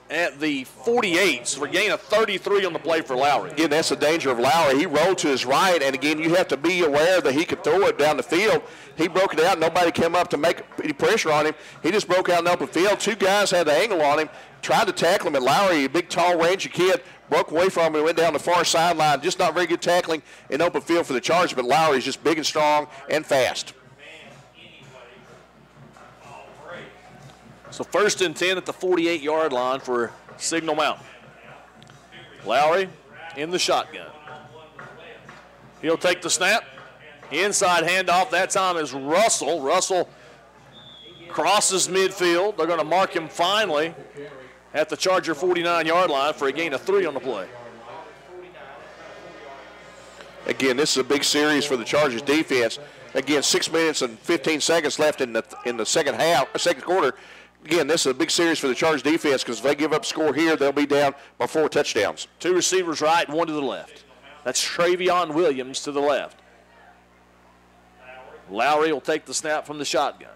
at the 48, so for a gain of 33 on the play for Lowry. Again, that's the danger of Lowry. He rolled to his right, and again, you have to be aware that he could throw it down the field. He broke it out. Nobody came up to make any pressure on him. He just broke out in the open field. 2 guys had the angle on him, tried to tackle him, and Lowry, a big, tall, rangy kid, broke away from him and went down the far sideline. Just not very good tackling in open field for the Chargers, but Lowry's just big and strong and fast. So 1st and 10 at the 48-yard line for Signal Mountain. Lowry in the shotgun. He'll take the snap. Inside handoff. That time is Russell. Russell crosses midfield. They're going to mark him finally at the Charger 49-yard line for a gain of 3 on the play. Again, this is a big series for the Chargers defense. Again, 6 minutes and 15 seconds left in the second quarter. Again, this is a big series for the Chargers defense because if they give up a score here, they'll be down by 4 touchdowns. 2 receivers right and 1 to the left. That's Travion Williams to the left. Lowry will take the snap from the shotgun.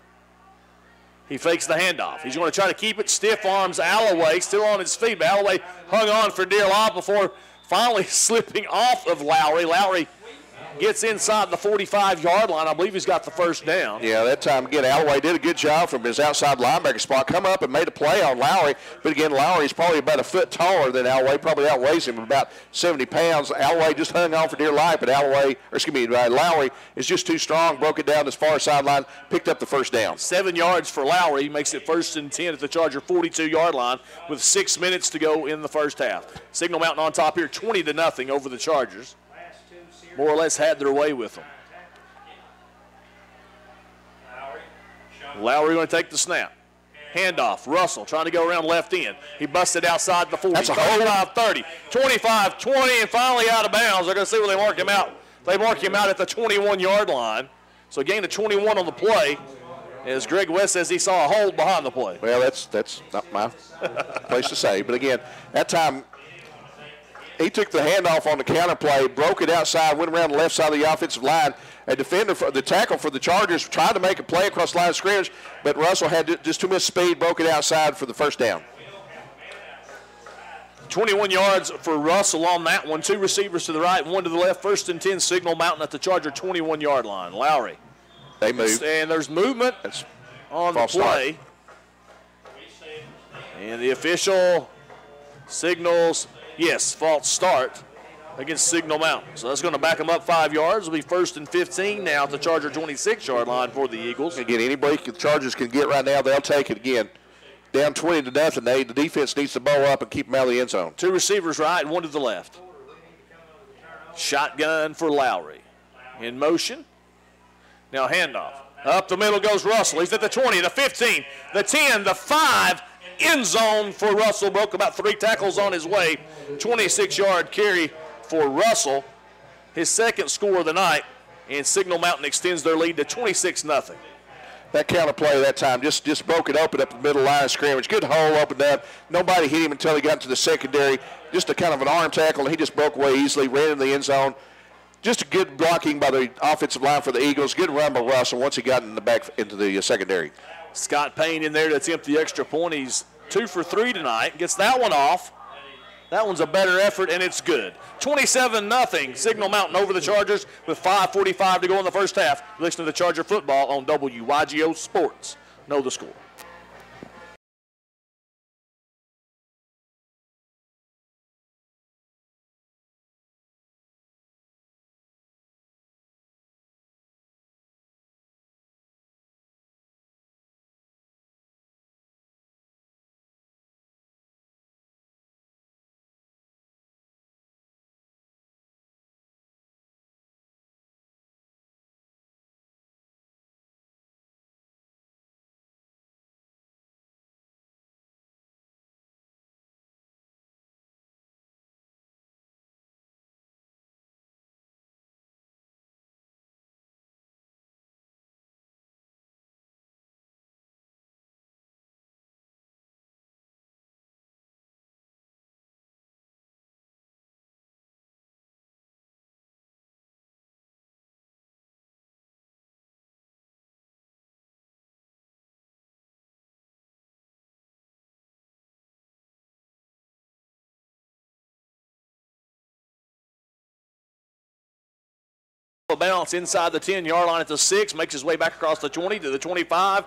He fakes the handoff. He's going to try to keep it. Stiff arms Alloway, still on his feet. But Alloway hung on for dear life before finally slipping off of Lowry. Lowry gets inside the 45-yard line. I believe he's got the first down. Yeah, that time, again, Alloway did a good job from his outside linebacker spot. Come up and made a play on Lowry. But, again, Lowry's probably about a foot taller than Alloway. Probably outweighs him about 70 pounds. Alloway just hung on for dear life, but Lowry is just too strong, broke it down as far as sideline, picked up the first down. 7 yards for Lowry. He makes it 1st and 10 at the Charger 42-yard line with 6 minutes to go in the first half. Signal Mountain on top here, 20-0 over the Chargers. More or less had their way with them. Lowry going to take the snap. Handoff. Russell trying to go around left end. He busted outside the 40. That's a hold. 25-30, 25-20, and finally out of bounds. They're going to see where they mark him out. They mark him out at the 21-yard line. So a gain of 21 on the play. As Greg West says he saw a hold behind the play. Well, that's not my place to say. But, again, that time he took the handoff on the counter play, broke it outside, went around the left side of the offensive line. A defender, the tackle for the Chargers, tried to make a play across the line of scrimmage, but Russell had just too much speed, broke it outside for the first down. 21 yards for Russell on that one. 2 receivers to the right, 1 to the left. 1st and 10, Signal Mountain at the Charger 21-yard line. Lowry. They moved. And there's movement on the play. And the official signals, yes, false start against Signal Mountain. So that's going to back them up 5 yards. It'll be 1st and 15 now at the Charger 26-yard line for the Eagles. Again, any break the Chargers can get right now, they'll take it again. Down 20-0, the defense needs to bow up and keep them out of the end zone. 2 receivers right and 1 to the left. Shotgun for Lowry. In motion. Now handoff. Up the middle goes Russell. He's at the 20, the 15, the 10, the 5. End zone for Russell. Broke about 3 tackles on his way. 26-yard carry for Russell. His second score of the night. And Signal Mountain extends their lead to 26-0. That counter play that time just broke it open up the middle line of scrimmage. Good hole opened up. Nobody hit him until he got into the secondary. Just a kind of an arm tackle, and he just broke away easily, ran in the end zone. Just a good blocking by the offensive line for the Eagles. Good run by Russell once he got in the back into the secondary. Scott Payne in there to attempt the extra point. He's 2 for 3 tonight. Gets that one off. That one's a better effort, and it's good. 27-0, Signal Mountain over the Chargers with 5:45 to go in the first half. Listen to the Charger football on WYGO Sports. Know the score. Bounce inside the 10-yard line at the 6, makes his way back across the 20 to the 25,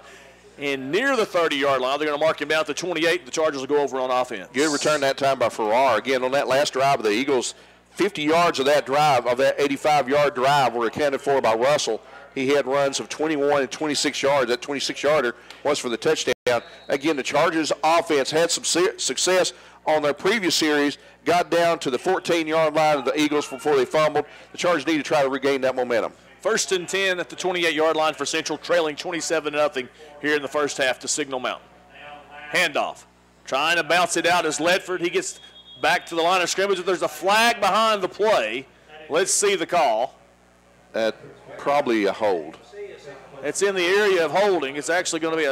and near the 30-yard line. They're going to mark him down at the 28. The Chargers will go over on offense. Good return that time by Farrar. Again, on that last drive of the Eagles, 50 yards of that drive, of that 85-yard drive, were accounted for by Russell. He had runs of 21 and 26 yards. That 26-yarder was for the touchdown. down. Again, the Chargers offense had some success on their previous series, got down to the 14-yard line of the Eagles before they fumbled. The Chargers need to try to regain that momentum. 1st and 10 at the 28-yard line for Central, trailing 27-0 here in the first half to Signal Mountain. Handoff. Trying to bounce it out is Ledford. He gets back to the line of scrimmage. There's a flag behind the play. Let's see the call. Probably a hold. It's in the area of holding. It's actually going to be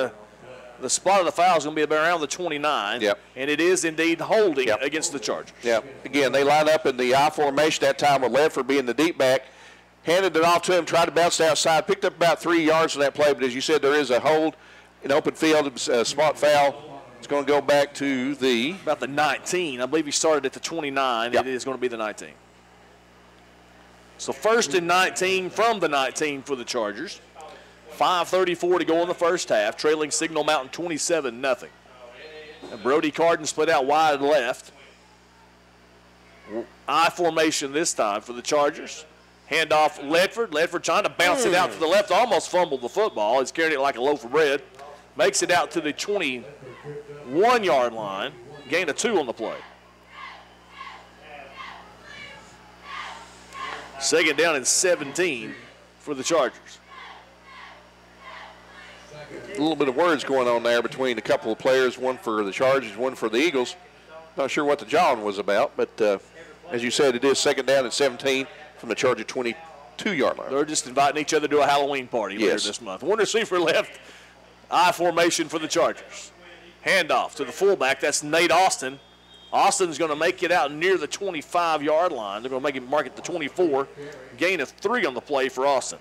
the spot of the foul is going to be around the 29. Yep. And it is indeed holding against the Chargers. Yeah. Again, they line up in the I formation that time with Ledford being the deep back. Handed it off to him, tried to bounce it outside, picked up about 3 yards on that play, but as you said, there is a hold in open field. It's a smart foul. It's going to go back to about the 19. I believe he started at the 29. Yep. It is going to be the 19. So 1st and 19 from the 19 for the Chargers. 5:34 to go in the first half, trailing Signal Mountain 27-0. And Brody Carden split out wide left. I formation this time for the Chargers. Handoff Ledford. Ledford trying to bounce it out to the left. Almost fumbled the football. He's carrying it like a loaf of bread. Makes it out to the 21-yard line. Gain of 2 on the play. 2nd down and 17 for the Chargers. A little bit of words going on there between a couple of players, one for the Chargers, one for the Eagles. Not sure what the jawing was about, but as you said, it is 2nd down and 17 from the Charger 22-yard line. They're just inviting each other to a Halloween party later this month. One receiver left, I formation for the Chargers. Handoff to the fullback. That's Nate Austin. Austin's going to make it out near the 25-yard line. They're going to make him mark it to 24. Gain of 3 on the play for Austin.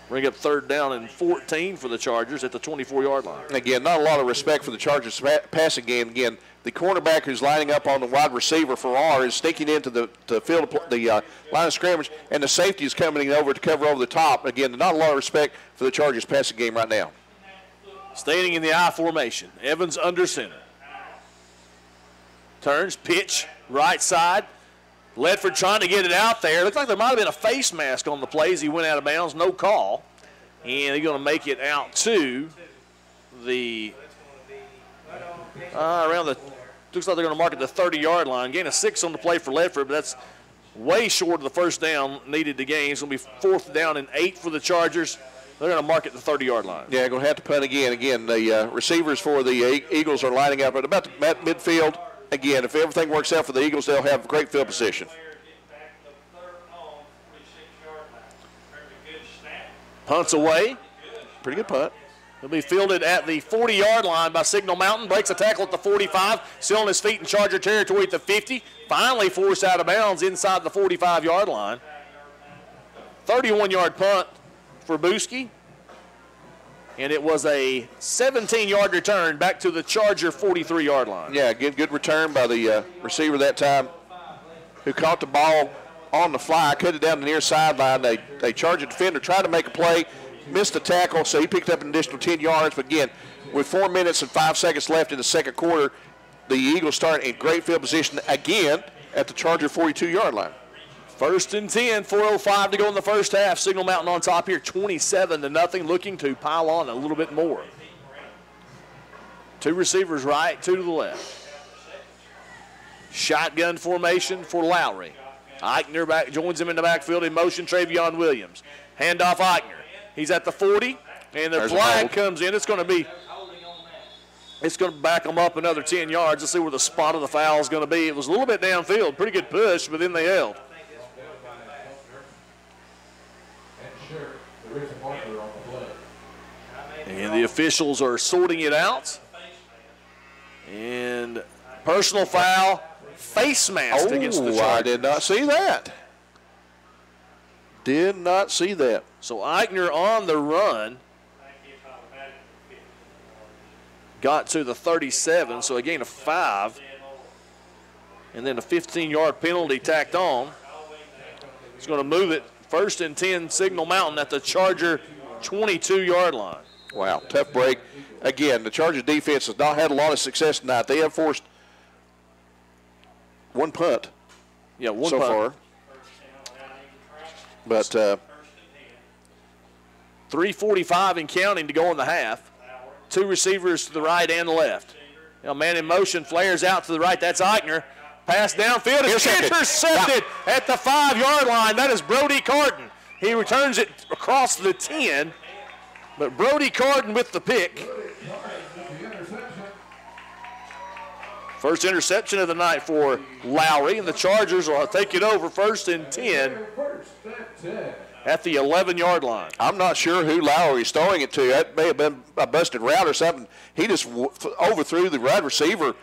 Bring up 3rd down and 14 for the Chargers at the 24-yard line. Again, not a lot of respect for the Chargers passing game. Again, the cornerback who's lining up on the wide receiver for R is sneaking into the field, the line of scrimmage, and the safety is coming over to cover over the top. Again, not a lot of respect for the Chargers passing game right now. Staying in the I formation. Evans under center. Turns, pitch, right side. Ledford trying to get it out there. Looks like there might have been a face mask on the play as he went out of bounds. No call. And they're going to make it out to the around the, looks like they're going to mark it the 30-yard line. Gain of 6 on the play for Ledford, but that's way short of the first down needed to gain. It's going to be 4th down and 8 for the Chargers. They're going to mark it the 30-yard line. Yeah, going to have to punt again. Again, the receivers for the Eagles are lining up at about midfield. Again, if everything works out for the Eagles, they'll have great field position. Punts away. Pretty good punt. He'll be fielded at the 40-yard line by Signal Mountain. Breaks a tackle at the 45. Still on his feet in Charger territory at the 50. Finally forced out of bounds inside the 45-yard line. 31-yard punt for Booski. And it was a 17-yard return back to the Charger 43-yard line. Yeah, good return by the receiver that time, who caught the ball on the fly, cut it down the near sideline. They Charger defender tried to make a play, missed the tackle, so he picked up an additional 10 yards. But again, with 4 minutes and 5 seconds left in the second quarter, the Eagles start in great field position again at the Charger 42-yard line. 1st and 10, 4:05 to go in the first half. Signal Mountain on top here, 27-0, looking to pile on a little bit more. 2 receivers right, 2 to the left. Shotgun formation for Lowry. Eichner joins him in the backfield in motion, Travion Williams. Handoff Eichner. He's at the 40, and the flag comes in. It's going to back them up another 10 yards. Let's see where the spot of the foul is going to be. It was a little bit downfield, pretty good push, but then they held. And the officials are sorting it out. And personal foul, face mask against the Chargers. I did not see that. Did not see that. So Eichner on the run. Got to the 37, so a gain of 5. And then a 15-yard penalty tacked on. He's going to move it 1st and 10, Signal Mountain at the Charger 22-yard line. Wow, tough break. Again, the Chargers defense has not had a lot of success tonight. They have forced one punt. Yeah, one so punt. far. But 3:45 and counting to go in the half. Two receivers to the right and the left. Now, man in motion, flares out to the right. That's Eichner. Pass downfield. It's intercepted at the 5-yard line. That is Brody Carton. He returns it across the 10. But Brody Carton with the pick. First interception of the night for Lowry, and the Chargers will take it over 1st and 10 at the 11-yard line. I'm not sure who Lowry's throwing it to. That may have been a busted route or something. He just overthrew the wide receiver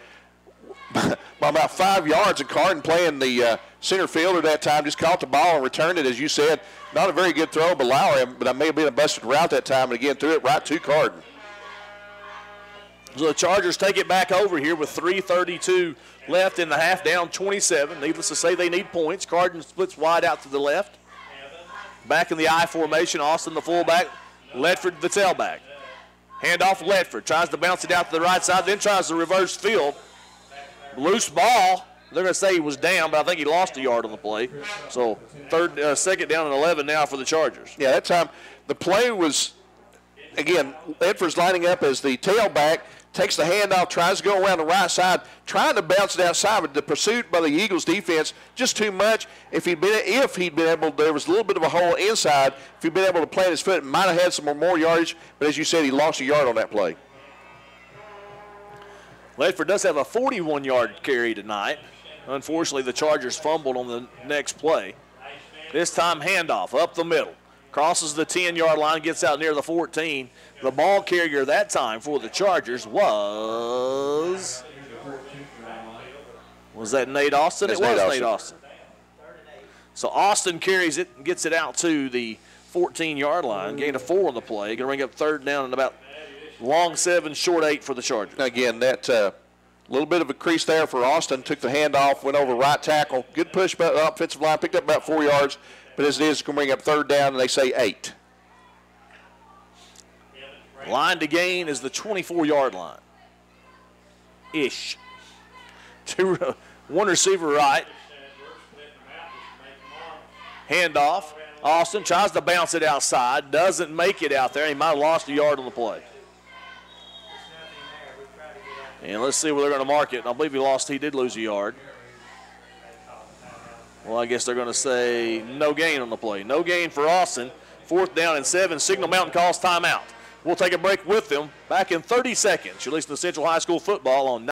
by about 5 yards, and Carton, playing the center fielder that time, just caught the ball and returned it, as you said. Not a very good throw by Lowry, but it may have been a busted route that time, and again threw it right to Carton. So the Chargers take it back over here with 3:32 left in the half, down 27. Needless to say, they need points. Carton splits wide out to the left. Back in the I formation, Austin the fullback, Ledford the tailback. Handoff Ledford, tries to bounce it out to the right side, then tries to reverse field. Loose ball. They're going to say he was down, but I think he lost a yard on the play. So second down and 11 now for the Chargers. Yeah, that time the play was, again, Ledford's lining up as the tailback, takes the handoff, tries to go around the right side, trying to bounce it outside, but the pursuit by the Eagles defense just too much. If he'd been able, there was a little bit of a hole inside. If he'd been able to plant his foot, might have had some more yardage. But as you said, he lost a yard on that play. Ledford does have a 41-yard carry tonight. Unfortunately, the Chargers fumbled on the next play. This time, handoff up the middle. Crosses the 10-yard line, gets out near the 14. The ball carrier that time for the Chargers was that Nate Austin? That's it was Nate Austin. So Austin carries it and gets it out to the 14-yard line. Gain of 4 on the play. Going to bring up third down and about long 7, short 8 for the Chargers. Again, that little bit of a crease there for Austin. Took the handoff, went over right tackle. Good push by the offensive line, picked up about 4 yards. But as it is, it's going to bring up third down, and they say 8. Line to gain is the 24-yard line. Ish. One receiver right. Handoff. Austin tries to bounce it outside. Doesn't make it out there. He might have lost a yard on the play. And let's see where they're going to mark it. I believe he did lose a yard. Well, I guess they're going to say no gain on the play. No gain for Austin. 4th down and 7. Signal Mountain calls timeout. We'll take a break with them. Back in 30 seconds. You're listening to Central High School football on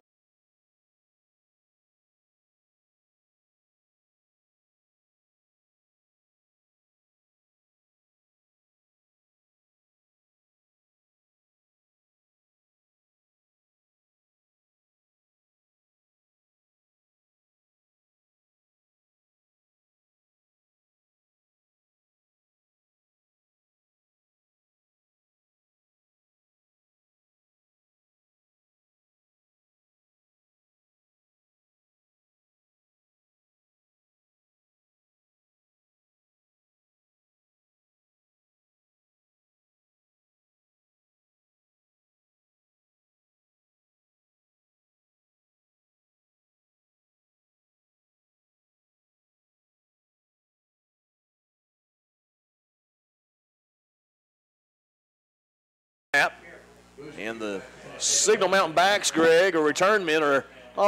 and the Signal Mountain backs, Greg, or return men are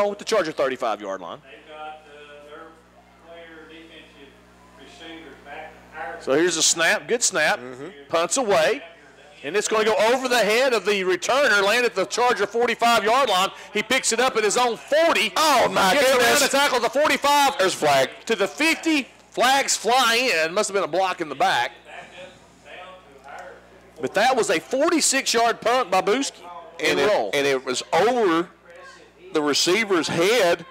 with the Charger 35-yard line. They've got their player defensive receivers back. So here's a snap, good snap, punts away, and it's going to go over the head of the returner, land at the Charger 45-yard line. He picks it up at his own 40. Oh, my Gets goodness. around to tackle the 45. There's a flag. To the 50, flags fly in. Must have been a block in the back. But that was a 46-yard punt by Booski. And it was over the receiver's head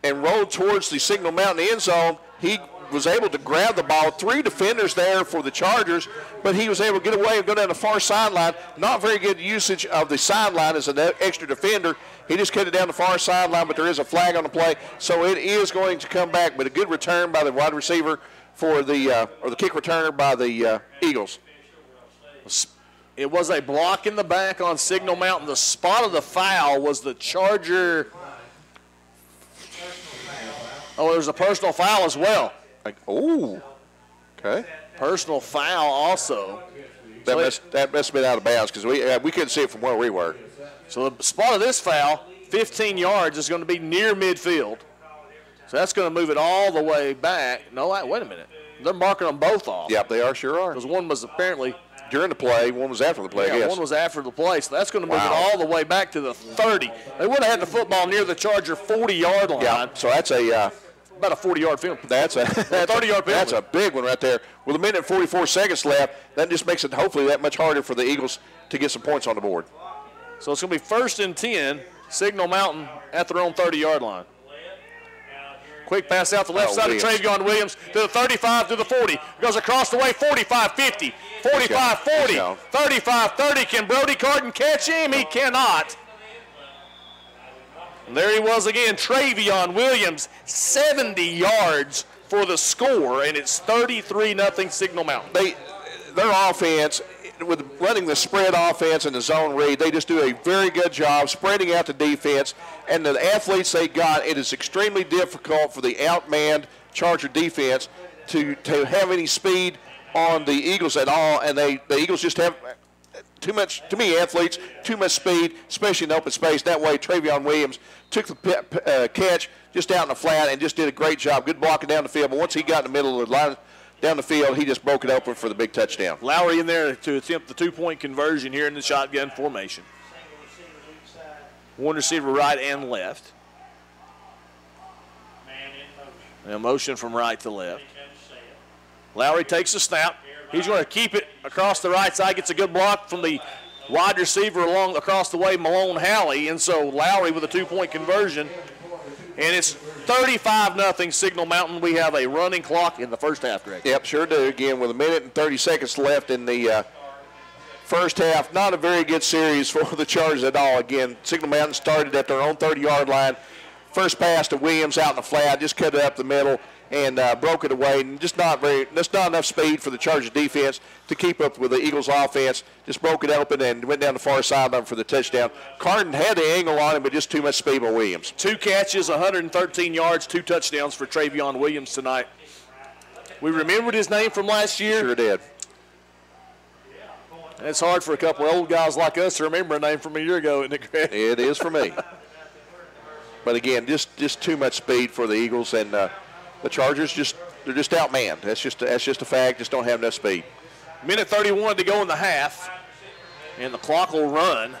and rolled towards the Signal Mountain end zone. He was able to grab the ball. 3 defenders there for the Chargers, but he was able to get away and go down the far sideline. Not very good usage of the sideline as an extra defender. He just cut it down the far sideline, but there is a flag on the play, so it is going to come back. But a good return by the wide receiver for the or the kick returner by the Eagles. It was a block in the back on Signal Mountain. The spot of the foul was the Charger. Oh, there's a personal foul as well. Okay. Personal foul also. That must have been out of bounds because we couldn't see it from where we were. So the spot of this foul, 15 yards, is going to be near midfield. So that's going to move it all the way back. No, wait a minute. They're marking them both off. Yep, they sure are. Because one was apparently during the play, one was after the play, I guess. One was after the play. So that's going to move it all the way back to the 30. They would have had the football near the Charger 40-yard line. Yeah, so that's about a 40-yard field. That's a 30-yard penalty. That's a big one right there. With 1 minute and 44 seconds left, that just makes it hopefully that much harder for the Eagles to get some points on the board. So it's going to be 1st and 10, Signal Mountain at their own 30-yard line. Quick pass out the left side of Travion Williams to the 35 to the 40. Goes across the way, 45-50, 45-40, 35-30. Can Brody Carton catch him? He cannot. And there he was again, Travion Williams, 70 yards for the score, and it's 33-0 Signal Mountain. Their offense, with running the spread offense and the zone read, they just do a very good job spreading out the defense. And the athletes they got, it is extremely difficult for the outmanned Charger defense to have any speed on the Eagles at all. And the Eagles just have too much speed, especially in open space. That way, Travion Williams took the catch just out in the flat and just did a great job. Good blocking down the field. But once he got in the middle of the line, down the field, he just broke it open for the big touchdown. Lowry in there to attempt the two-point conversion here in the shotgun formation. One receiver right and left. And a motion from right to left. Lowry takes the snap. He's going to keep it across the right side. Gets a good block from the wide receiver across the way, Malone Halley. And so Lowry with a two-point conversion. And it's 35-0 Signal Mountain. We have a running clock in the first half, Greg. Yep, sure do. Again, with 1 minute and 30 seconds left in the first half. Not a very good series for the Chargers at all. Again, Signal Mountain started at their own 30-yard line. First pass to Williams out in the flat, just cut it up the middle and broke it away. And just not enough speed for the Chargers defense to keep up with the Eagles offense. Just broke it open and went down the far sideline for the touchdown. Carton had the angle on him, but just too much speed by Williams. 2 catches, 113 yards, 2 touchdowns for Travion Williams tonight. We remembered his name from last year. Sure did. It's hard for a couple of old guys like us to remember a name from a year ago, isn't it, Greg? It is for me. But again, just too much speed for the Eagles, and the Chargers they're just outmanned. That's just a fact. Just don't have enough speed. Minute 31 to go in the half, and the clock will run,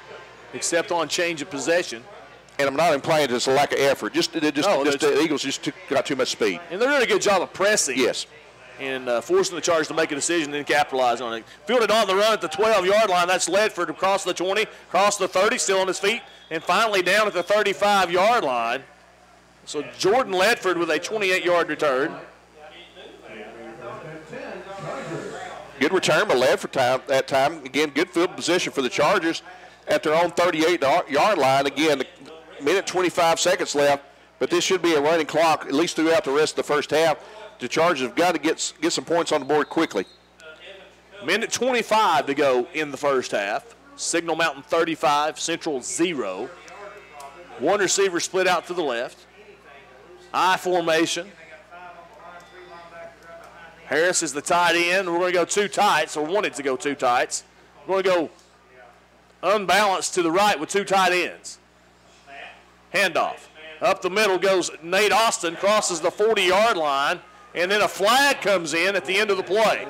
except on change of possession. And I'm not implying it's a lack of effort. The Eagles just got too much speed. And they're doing a good job of pressing. Yes. And forcing the Chargers to make a decision and capitalize on it. Fielded on the run at the 12-yard line. That's Ledford across the 20, across the 30, still on his feet, and finally down at the 35-yard line. So Jordan Ledford with a 28-yard return. Good return by Ledford that time. Again, good field position for the Chargers at their own 38-yard line. Again, a minute 25 seconds left, but this should be a running clock at least throughout the rest of the first half. The Chargers have got to get some points on the board quickly. Minute 25 to go in the first half. Signal Mountain 35, Central 0. One receiver split out to the left. I formation. Harris is the tight end. We're going to go 2 tights, or wanted to go 2 tights. We're going to go unbalanced to the right with 2 tight ends. Handoff. Up the middle goes Nate Austin, crosses the 40-yard line, and then a flag comes in at the end of the play.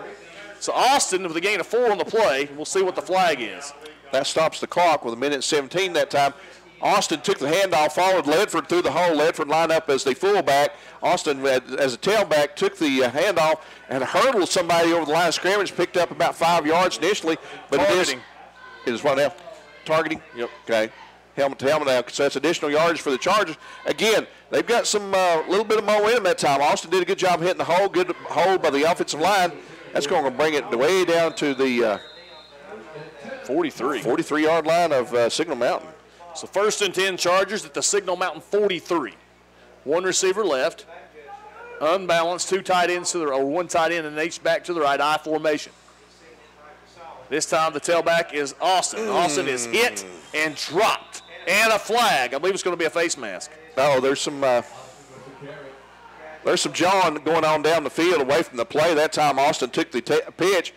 So Austin with a gain of 4 on the play. We'll see what the flag is. That stops the clock with 1:17 that time. Austin took the handoff, followed Ledford through the hole. Ledford lined up as the fullback. Austin, as a tailback, took the handoff and hurdled somebody over the line of scrimmage, picked up about 5 yards initially. But targeting. It is what now? Targeting? Yep. Okay. Helmet to helmet now, so that's additional yardage for the Chargers. Again, they've got some little bit of momentum that time. Austin did a good job hitting the hole, good hold by the offensive line. That's going to bring it way down to the 43-yard line of Signal Mountain. So 1st and 10 Chargers at the Signal Mountain 43. One receiver left, unbalanced, 2 tight ends to the or 1 tight end and H back to the right, I formation. This time the tailback is Austin. Austin is hit and dropped. And a flag. I believe it's going to be a face mask. Oh, there's some jawing going on down the field away from the play. That time Austin took the pitch,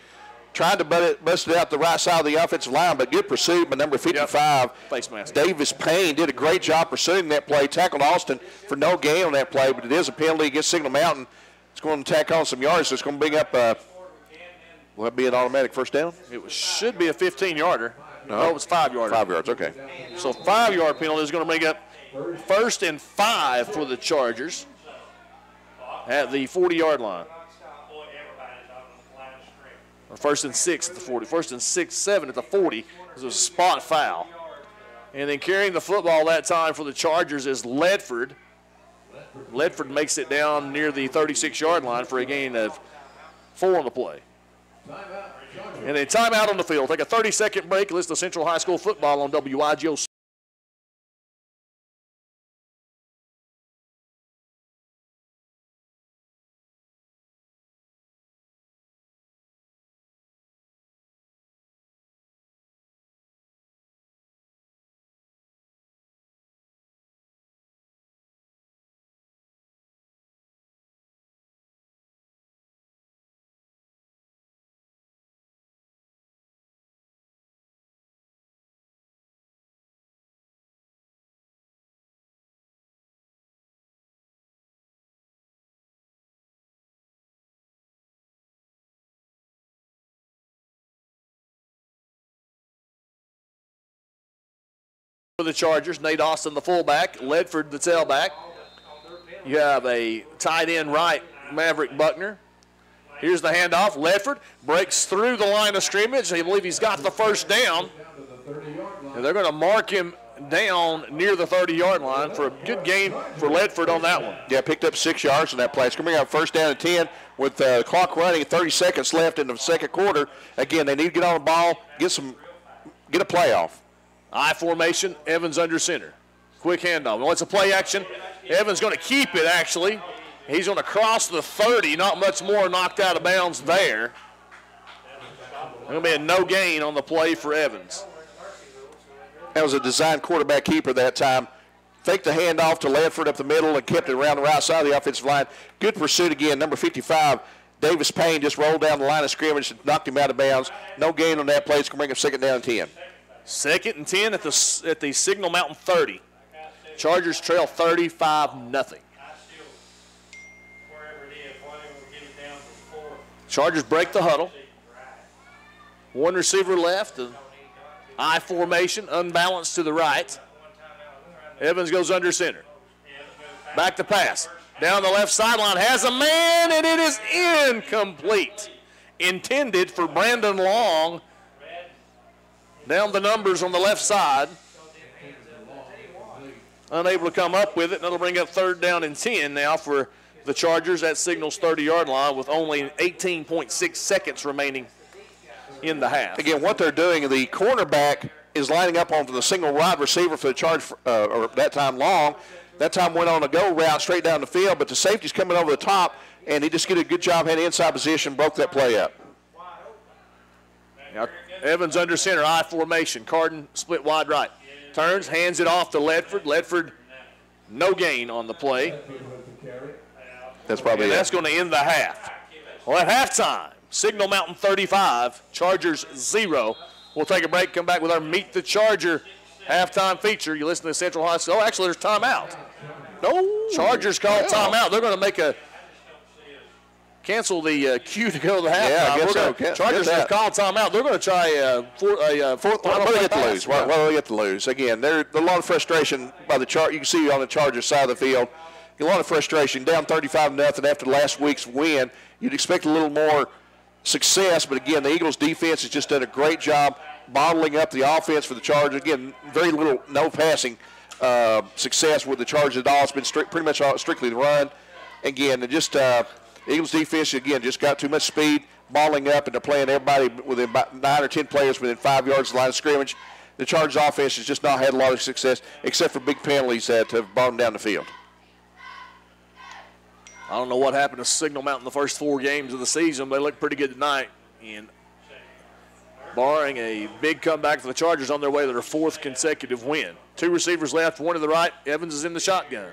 Tried to bust it out the right side of the offensive line, but good pursuit by number 55. Face mask. Davis Payne did a great job pursuing that play. Tackled Austin for no gain on that play, but it is a penalty against Signal Mountain. It's going to tack on some yards, so it's going to bring up, will that be an automatic first down? It should be a 15-yarder. No, it was 5-yarder. 5 yards, okay. So 5-yard penalty is going to bring up 1st and 5 for the Chargers at the 40-yard line. Or 1st and 6 at the 40. 1st and 6, 7 at the 40. This was a spot foul. And then carrying the football that time for the Chargers is Ledford. Ledford makes it down near the 36-yard line for a gain of 4 on the play. And a timeout on the field. Take a 30-second break. Listen to Central High School football on WIGO. For the Chargers, Nate Austin, the fullback, Ledford, the tailback. You have a tight end right, Maverick Buckner. Here's the handoff. Ledford breaks through the line of scrimmage. I believe he's got the first down. And they're going to mark him down near the 30-yard line for a good gain for Ledford on that one. Yeah, picked up 6 yards on that play. It's going to bring out first down and 10 with the clock running, 30 seconds left in the second quarter. Again, they need to get on the ball, get a play off. I formation, Evans under center. Quick handoff. Well, it's a play action. Evans going to keep it, actually. He's going to cross the 30. Not much more knocked out of bounds there. Going to be a no gain on the play for Evans. That was a design quarterback keeper that time. Faked the handoff to Ledford up the middle and kept it around the right side of the offensive line. Good pursuit again. Number 55, Davis Payne, just rolled down the line of scrimmage and knocked him out of bounds. No gain on that play. It's going to bring up second down and 10. 2nd and 10 at the Signal Mountain 30. Chargers trail 35-0. Chargers break the huddle. One receiver left. I formation, unbalanced to the right. Evans goes under center. Back to pass. Down the left sideline, has a man, and it is incomplete. Intended for Brandon Long. Down the numbers on the left side. Unable to come up with it, and that'll bring up 3rd down and 10 now for the Chargers at Signal's 30-yard line with only 18.6 seconds remaining in the half. Again, what they're doing, the cornerback is lining up onto the single wide receiver for the Charge, or that time Long. That time went on a go route straight down the field, but the safety's coming over the top, and he just did a good job, had inside position, broke that play up. Now, Evans under center, I formation. Carden split wide right. Turns, hands it off to Ledford. Ledford, no gain on the play. That's probably and that's going to end the half. Well, at halftime, Signal Mountain 35, Chargers 0. We'll take a break, come back with our Meet the Charger halftime feature. You listen to Central High School. Oh, actually, there's timeout. No. Chargers call timeout. They're going to make cancel the cue to go to the halftime. Yeah, I guess so. Chargers have called timeout. They're going to try fourth. What do they get to lose? What do they get to lose? Again, there's a lot of frustration by the Chargers. You can see on the Chargers side of the field, a lot of frustration. Down 35-0 after last week's win. You'd expect a little more success, but again, the Eagles defense has just done a great job bottling up the offense for the Chargers. Again, no passing success with the Chargers at all. It's been pretty much strictly the run. Again, and just Eagles defense, again, just got too much speed, balling up, and they're playing everybody within about 9 or 10 players within 5 yards of the line of scrimmage. The Chargers offense has just not had a lot of success, except for big penalties that have brought them down the field. I don't know what happened to Signal Mountain the first 4 games of the season, but they look pretty good tonight. And barring a big comeback for the Chargers on their way to their 4th consecutive win. 2 receivers left, 1 to the right. Evans is in the shotgun.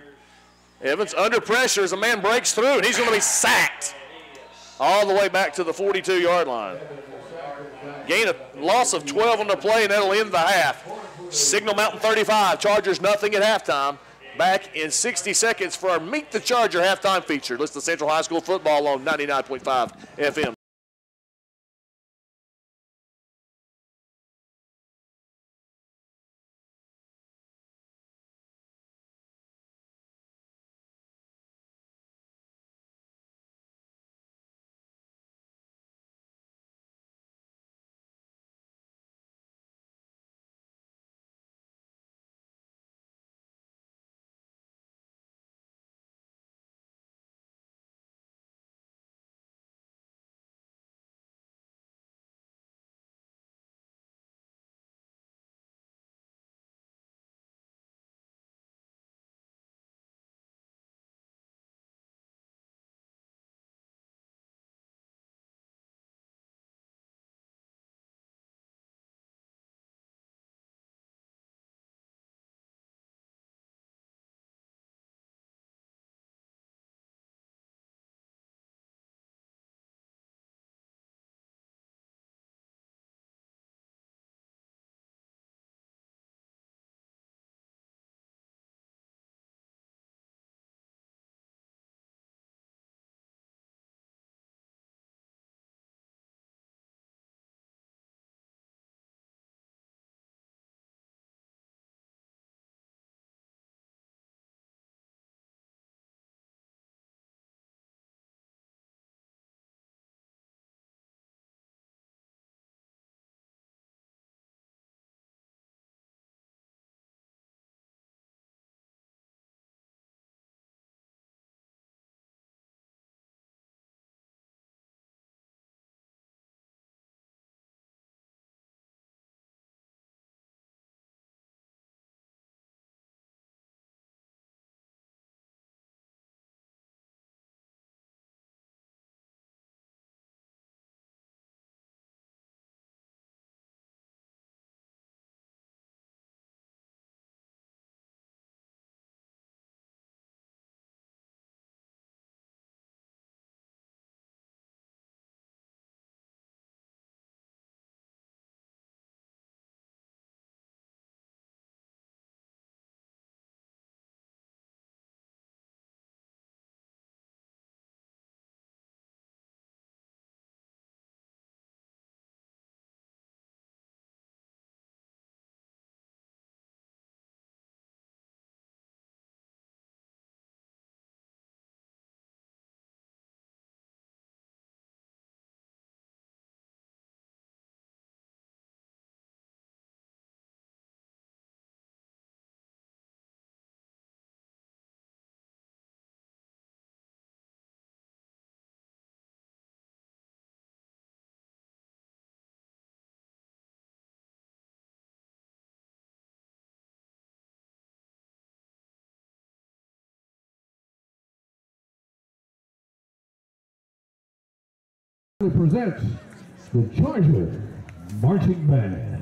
Evans under pressure as a man breaks through, and he's going to be sacked all the way back to the 42-yard line. Loss of 12 on the play, and that'll end the half. Signal Mountain 35, Chargers nothing at halftime. Back in 60 seconds for our Meet the Charger halftime feature. Listen to Central High School football on 99.5 FM. Presents the Charger Marching Band.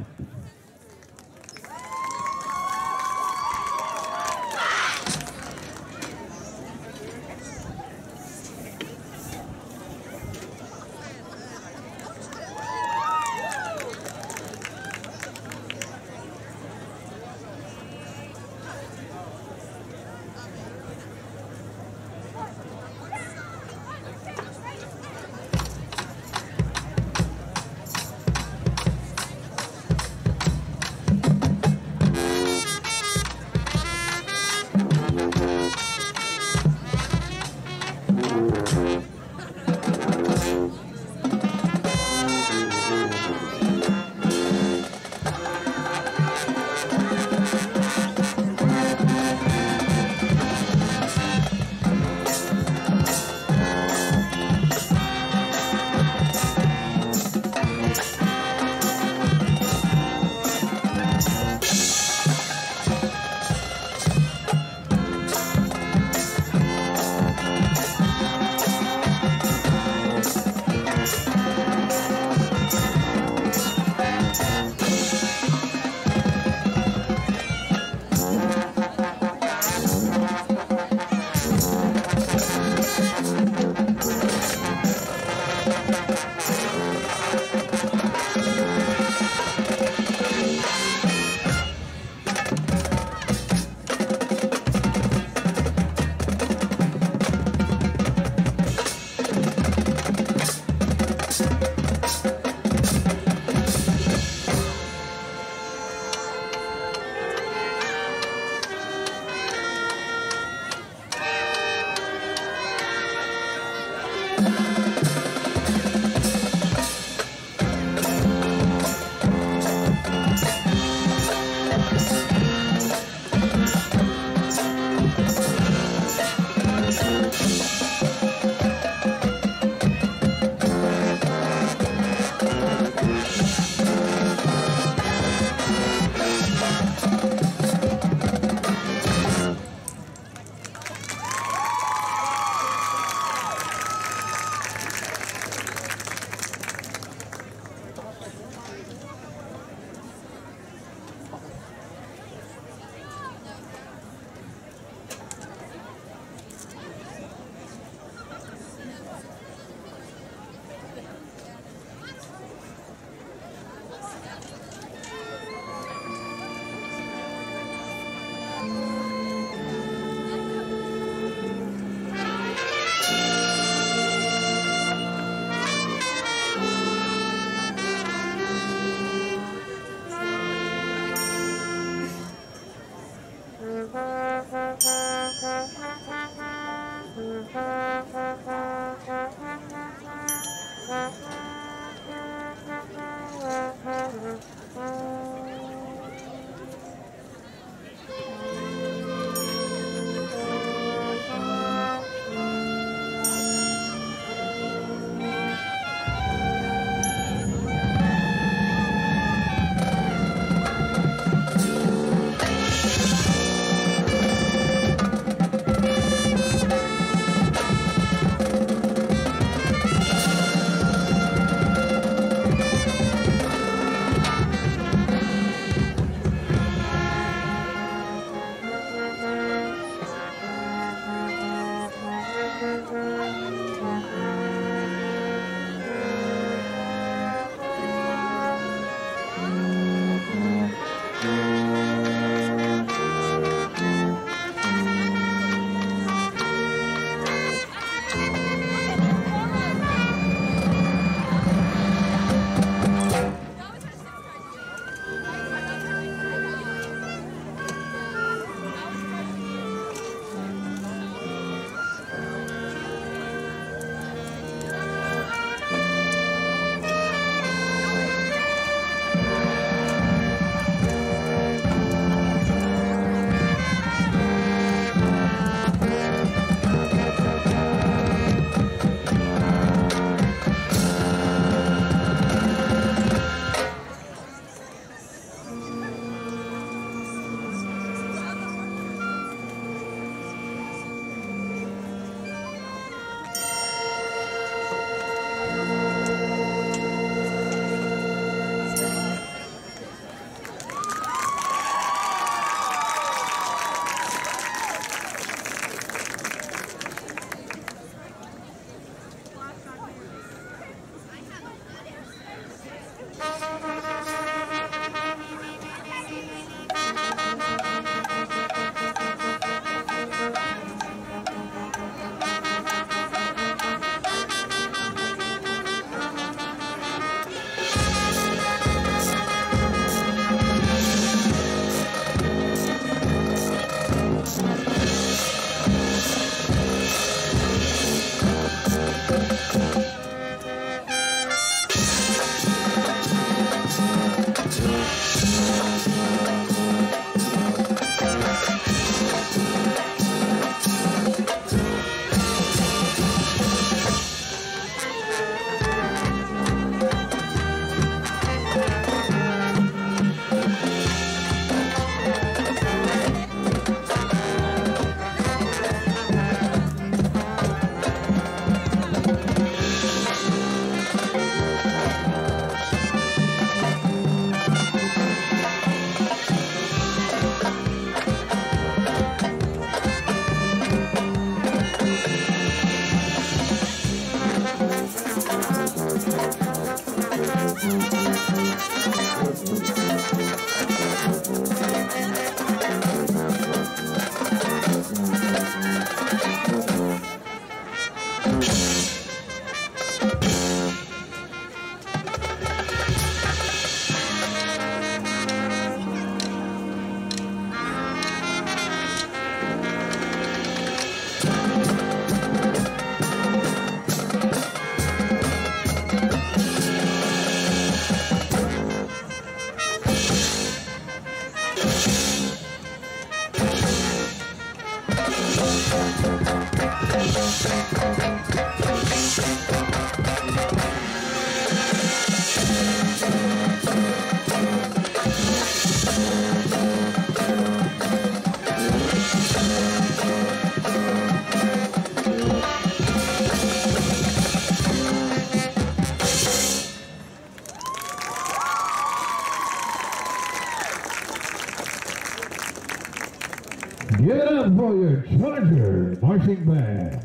Give it up for your Charger marching band.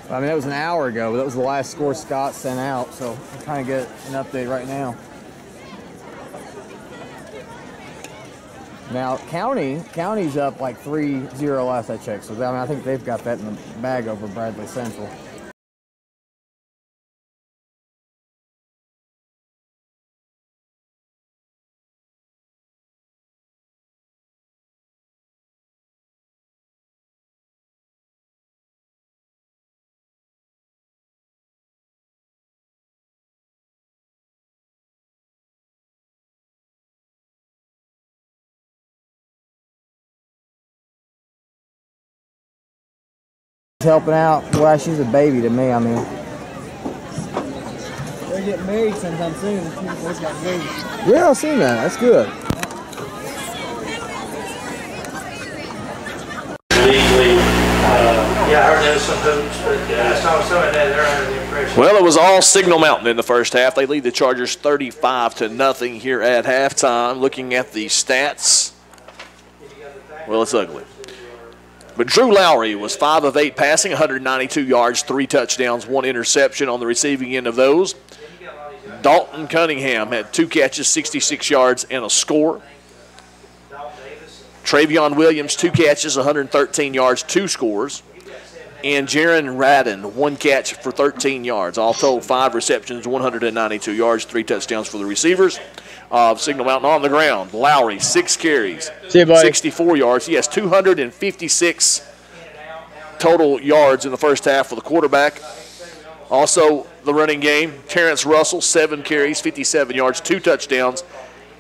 I mean, that was an hour ago, but that was the last score Scott sent out, so I'm trying to get an update right now. Now, County's up like 3-0 last I checked, so I mean, I think they've got that in the bag over Bradley Central. Helping out. Well, she's a baby to me. I mean, they're getting married sometime soon. Boys got engaged. Yeah, I've seen that. That's good. Yeah, I heard there was some hoops, but I saw some of that. They're under the impression. Well, it was all Signal Mountain in the first half. They lead the Chargers 35-0 here at halftime. Looking at the stats, well, it's ugly. But Drew Lowry was 5 of 8 passing, 192 yards, 3 touchdowns, 1 interception on the receiving end of those. Dalton Cunningham had 2 catches, 66 yards, and a score. Travion Williams, 2 catches, 113 yards, 2 scores. And Jaron Radden, 1 catch for 13 yards. All told, 5 receptions, 192 yards, 3 touchdowns for the receivers of Signal Mountain. On the ground, Lowry, 6 carries, 64 yards. He has 256 total yards in the first half for the quarterback. Also, the running game, Terrence Russell, 7 carries, 57 yards, 2 touchdowns.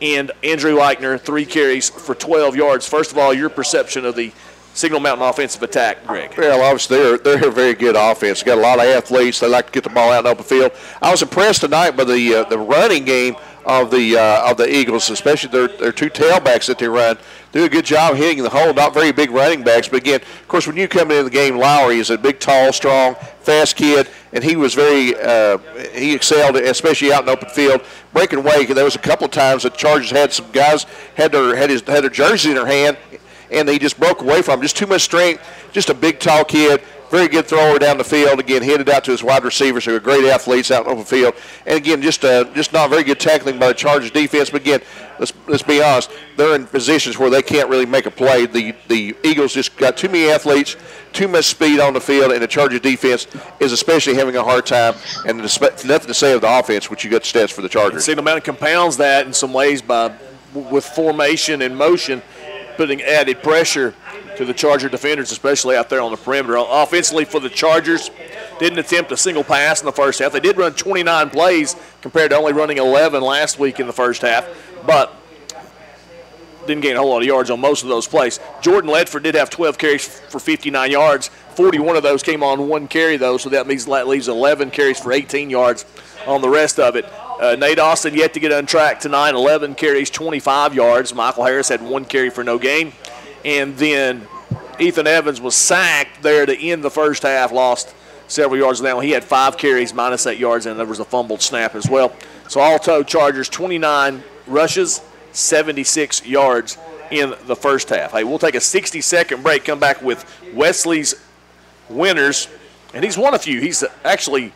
And Andrew Eichner, 3 carries for 12 yards. First of all, your perception of the Signal Mountain offensive attack, Greg? Well, obviously they're a very good offense. Got a lot of athletes. They like to get the ball out in the open field. I was impressed tonight by the running game of the Eagles, especially their 2 tailbacks that they run. Do a good job hitting the hole. Not very big running backs, but again, of course, when you come into the game, Lowry is a big, tall, strong, fast kid, and he was he excelled, especially out in the open field, breaking away. There was a couple of times that Chargers had some guys had their jersey in their hand, and they just broke away from him. Just too much strength. Just a big, tall kid. Very good thrower down the field. Again, hit it out to his wide receivers who are great athletes out in the open field. And again, just not very good tackling by the Chargers defense. But again, let's be honest, they're in positions where they can't really make a play. The Eagles just got too many athletes, too much speed on the field, and the Chargers defense is especially having a hard time. And nothing to say of the offense, which you got stats for the Chargers. And Signal Mountain compounds that in some ways with formation and motion, putting added pressure to the Charger defenders, especially out there on the perimeter. Offensively for the Chargers, didn't attempt a single pass in the first half. They did run 29 plays compared to only running 11 last week in the first half. But didn't gain a whole lot of yards on most of those plays. Jordan Ledford did have 12 carries for 59 yards. 41 of those came on one carry, though, so that leaves 11 carries for 18 yards on the rest of it. Nate Austin yet to get untracked tonight, 11 carries, 25 yards. Michael Harris had 1 carry for no gain. And then Ethan Evans was sacked there to end the first half, lost several yards down. He had 5 carries, minus 8 yards, and there was a fumbled snap as well. So all told, Chargers 29 rushes, 76 yards in the first half. Hey, we'll take a 60-second break, come back with Wesley's winners, and he's won a few. He's actually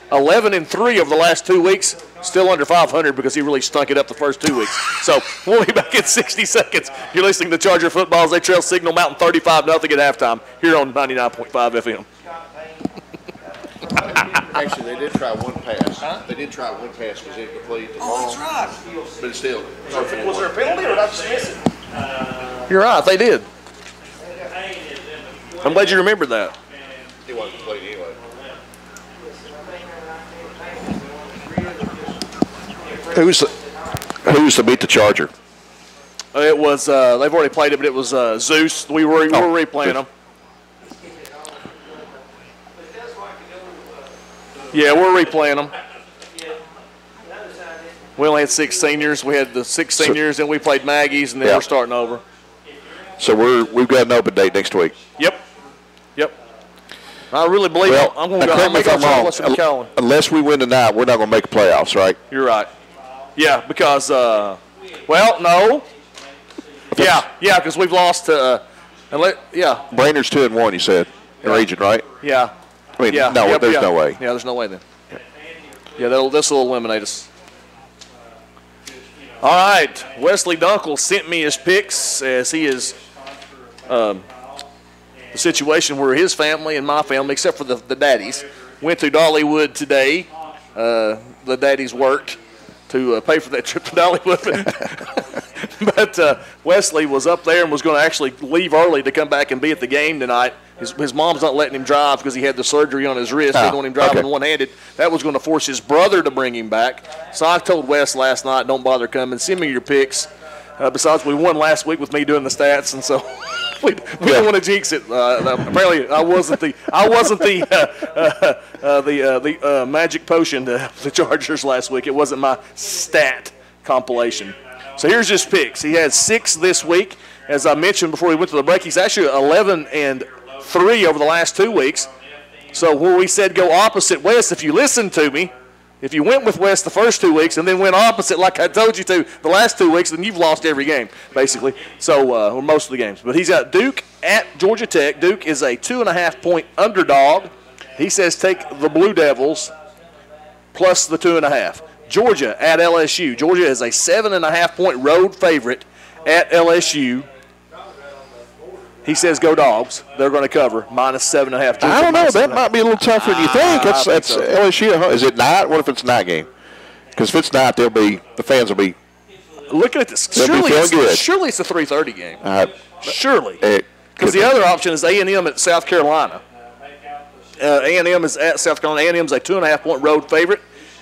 11-3 over the last 2 weeks, still under 500 because he really stunk it up the first 2 weeks. So we'll be back in 60 seconds. You're listening to Charger Football as they trail Signal Mountain 35-0 at halftime here on 99.5 FM. Actually, they did try one pass. Huh? They did try one pass, was incomplete. Oh, that's right. But it's still. Was there a penalty or did I just miss it? You're right, they did. I'm glad you remembered that. It wasn't complete anyway. Who's to beat the Charger? It was, they've already played it, but it was Zeus. We were replaying them. Yeah, we're replaying them. We only had 6 seniors. We had the 6 seniors, and we played Maggie's, and then we're starting over. So we've got an open date next week. Yep. I really believe I'm going to go. Correct me if I'm wrong. Unless we win tonight, we're not going to make the playoffs, right? You're right. Yeah, because no. Yeah, because we've lost to. Brainerd's 2-1. You said in region, right? Yeah. I mean, there's no way. Yeah, there's no way then. Yeah, this will eliminate us. All right, Wesley Dunkel sent me his picks as he is the situation where his family and my family, except for the daddies, went to Dollywood today. The daddies worked to pay for that trip to Dollywood. But Wesley was up there and was going to actually leave early to come back and be at the game tonight. His mom's not letting him drive because he had the surgery on his wrist. They don't want him driving one-handed. That was going to force his brother to bring him back. So I told Wes last night, don't bother coming. Send me your picks. Besides, we won last week with me doing the stats, and so we don't want to jinx it. Apparently, I wasn't the magic potion to the Chargers last week. It wasn't my stat compilation. So here's his picks. He had 6 this week. As I mentioned before we went to the break, he's actually 11-3 over the last 2 weeks. So where we said go opposite West, if you listened to me, if you went with West the first 2 weeks and then went opposite like I told you to the last 2 weeks, then you've lost every game, basically. So, or most of the games. But he's got Duke at Georgia Tech. Duke is a 2.5-point underdog. He says take the Blue Devils plus the 2.5. Georgia at LSU. Georgia is a 7.5-point road favorite at LSU. He says go Dogs. They're going to cover minus 7.5. I don't know. That might be a little tougher than you think. That's so. LSU. Is it not? What if it's a night game? Because if it's not, the fans will be. Looking at this, surely it's a 3:30 game. Surely. Because the other option is A&M at South Carolina. A&M is at South Carolina. A&M is a 2.5-point road favorite.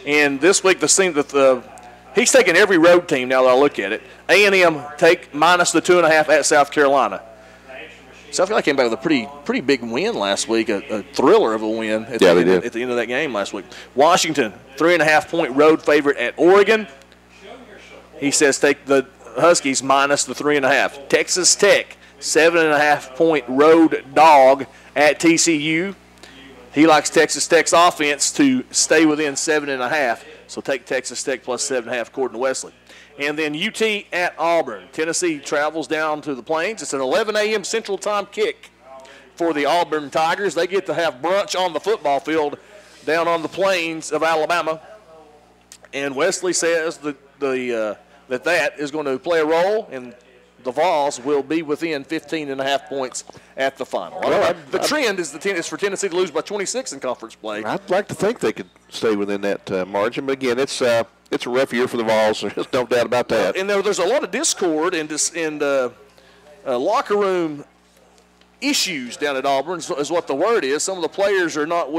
And this week, he's taking every road team now that I look at it. A&M take minus the 2.5 at South Carolina. South Carolina came back with a pretty big win last week, a thriller of a win at the end of that game last week. Washington, 3.5-point road favorite at Oregon. He says take the Huskies minus the 3.5. Texas Tech, 7.5-point road dog at TCU. He likes Texas Tech's offense to stay within 7.5, so take Texas Tech plus 7.5 according to Wesley. And then UT at Auburn. Tennessee travels down to the Plains. It's an 11 a.m. Central Time kick for the Auburn Tigers. They get to have brunch on the football field down on the plains of Alabama. And Wesley says that is going to play a role, and the Vols will be within 15.5 points at the final. Well, the trend is for Tennessee to lose by 26 in conference play. I'd like to think they could stay within that margin, but again, it's a rough year for the Vols. There's no doubt about that. And there's a lot of discord and locker room issues down at Auburn is what the word is. Some of the players are not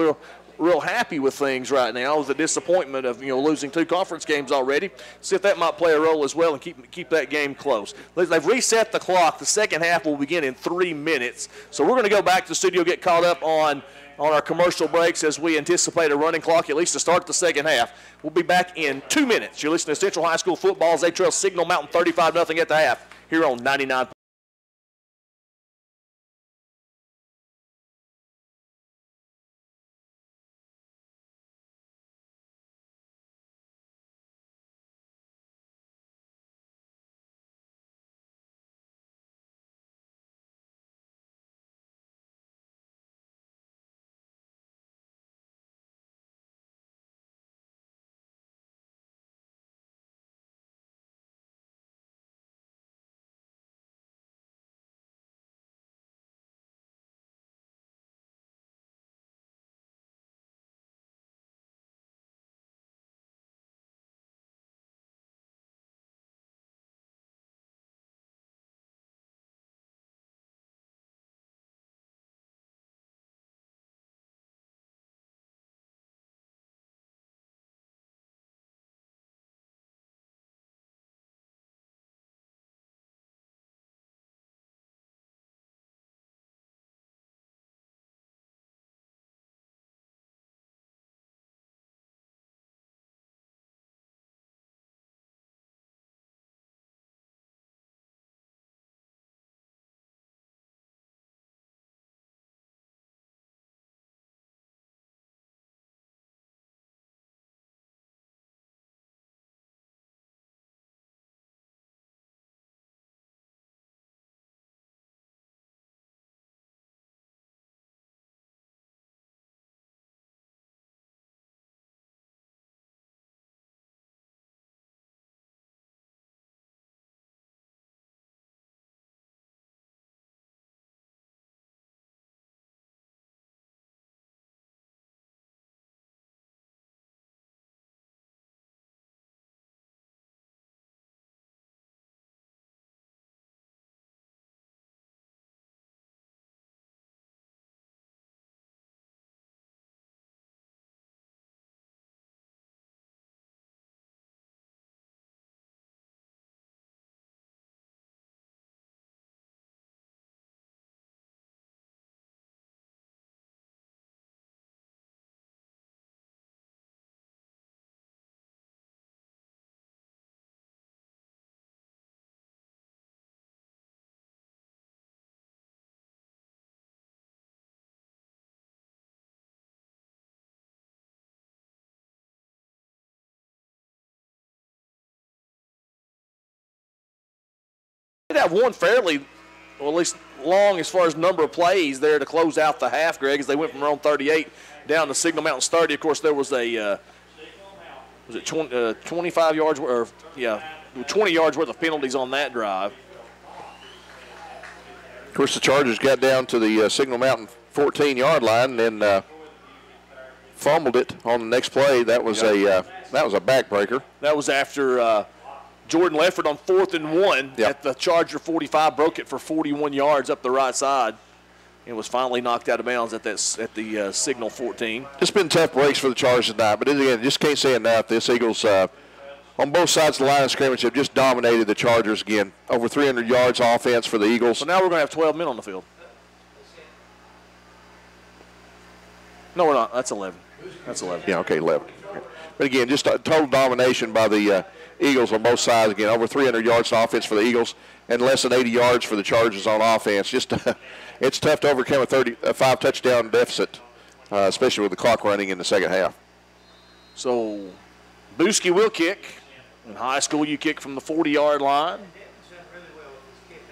real happy with things right now with the disappointment of losing 2 conference games already. See if that might play a role as well and keep that game close. They've reset the clock. The second half will begin in 3 minutes. So we're going to go back to the studio, get caught up on our commercial breaks as we anticipate a running clock at least to start the second half. We'll be back in 2 minutes. You're listening to Central High School football as they trail Signal Mountain 35-0 at the half here on 99. Did have one fairly, well, at least long as far as number of plays there to close out the half, Greg, as they went from their own 38 down to Signal Mountain's 30. Of course, there was a, 25 yards, or 20 yards worth of penalties on that drive. Of course, the Chargers got down to the Signal Mountain 14-yard line and then fumbled it on the next play. That was a backbreaker. That was after Jordan Lefford on 4th and 1 at the Charger 45, broke it for 41 yards up the right side, and was finally knocked out of bounds at the Signal 14. It's been tough breaks for the Chargers tonight, but again, just can't say enough. This Eagles, on both sides of the line of scrimmage, have just dominated the Chargers again. Over 300 yards offense for the Eagles. So now we're going to have 12 men on the field. No, we're not. That's 11. That's 11. Yeah, okay, 11. But again, just a total domination by the Eagles on both sides. Again, over 300 yards on offense for the Eagles and less than 80 yards for the Chargers on offense. Just it's tough to overcome a 5-touchdown deficit, especially with the clock running in the second half. So Booski will kick. In high school, you kick from the 40-yard line.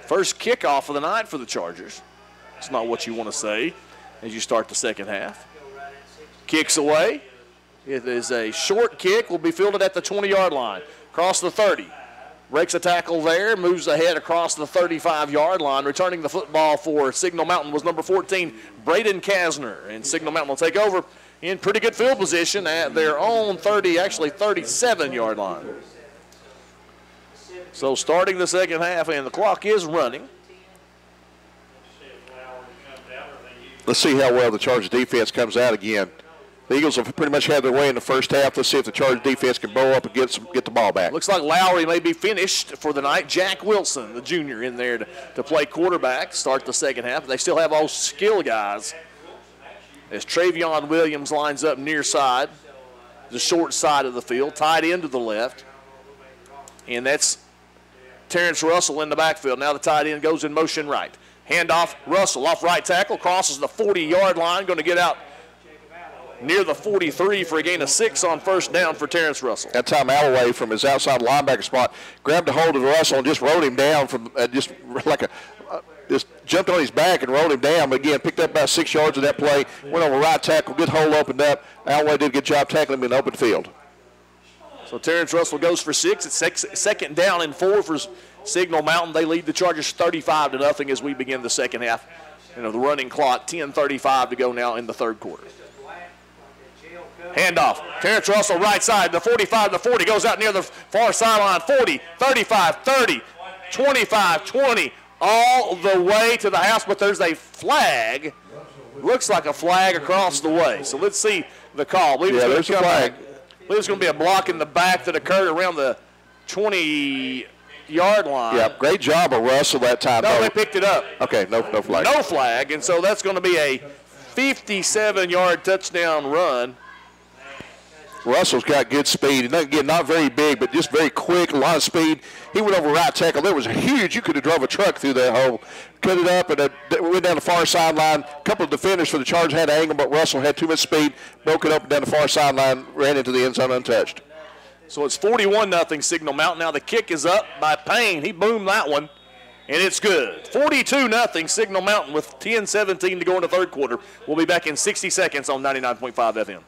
First kickoff of the night for the Chargers. It's not what you want to say as you start the second half. Kicks away. It is a short kick. Will be fielded at the 20-yard line. Across the 30. Breaks a tackle there. Moves ahead across the 35-yard line. Returning the football for Signal Mountain was number 14, Braden Kasner. And Signal Mountain will take over in pretty good field position at their own 37-yard line. So starting the second half, and the clock is running. Let's see how well the Chargers defense comes out again. The Eagles have pretty much had their way in the first half. Let's see if the Charger defense can blow up and get the ball back. Looks like Lowry may be finished for the night. Jack Wilson, the junior, in there to play quarterback, start the second half. They still have all skill guys as Travion Williams lines up near side, the short side of the field, tied into the left. And that's Terrence Russell in the backfield. Now the tight end goes in motion right. Handoff, Russell off right tackle, crosses the 40-yard line, going to get out near the 43 for a gain of 6 on first down for Terrence Russell. That time Alloway from his outside linebacker spot grabbed a hold of Russell and just rode him down from just jumped on his back and rolled him down. But again, picked up about 6 yards of that play, went over right tackle, good hole opened up. Alloway did a good job tackling him in the open field. So Terrence Russell goes for 6. It's second down and 4 for Signal Mountain. They lead the Chargers 35-0 as we begin the second half. The running clock, 10:35 to go now in the third quarter. Handoff. Terrence Russell right side, the 45, the 40, goes out near the far sideline, 40, 35, 30, 25, 20, all the way to the house, but there's a flag. Looks like a flag across the way. So let's see the call. Yeah, there's a flag. I believe it's going to be a block in the back that occurred around the 20-yard line. Yeah, great job of Russell that time. No, they picked it up. Okay, no flag. No flag, and so that's going to be a 57-yard touchdown run. Russell's got good speed. And again, not very big, but just very quick, a lot of speed. He went over right tackle. There was a huge, you could have drove a truck through that hole. Cut it up and went down the far sideline. A couple of defenders for the Chargers had an angle, but Russell had too much speed, broke it up and down the far sideline, ran into the end zone untouched. So it's 41-0 Signal Mountain. Now the kick is up by Payne. He boomed that one, and it's good. 42-0 Signal Mountain with 10:17 to go in the third quarter. We'll be back in 60 seconds on 99.5 FM.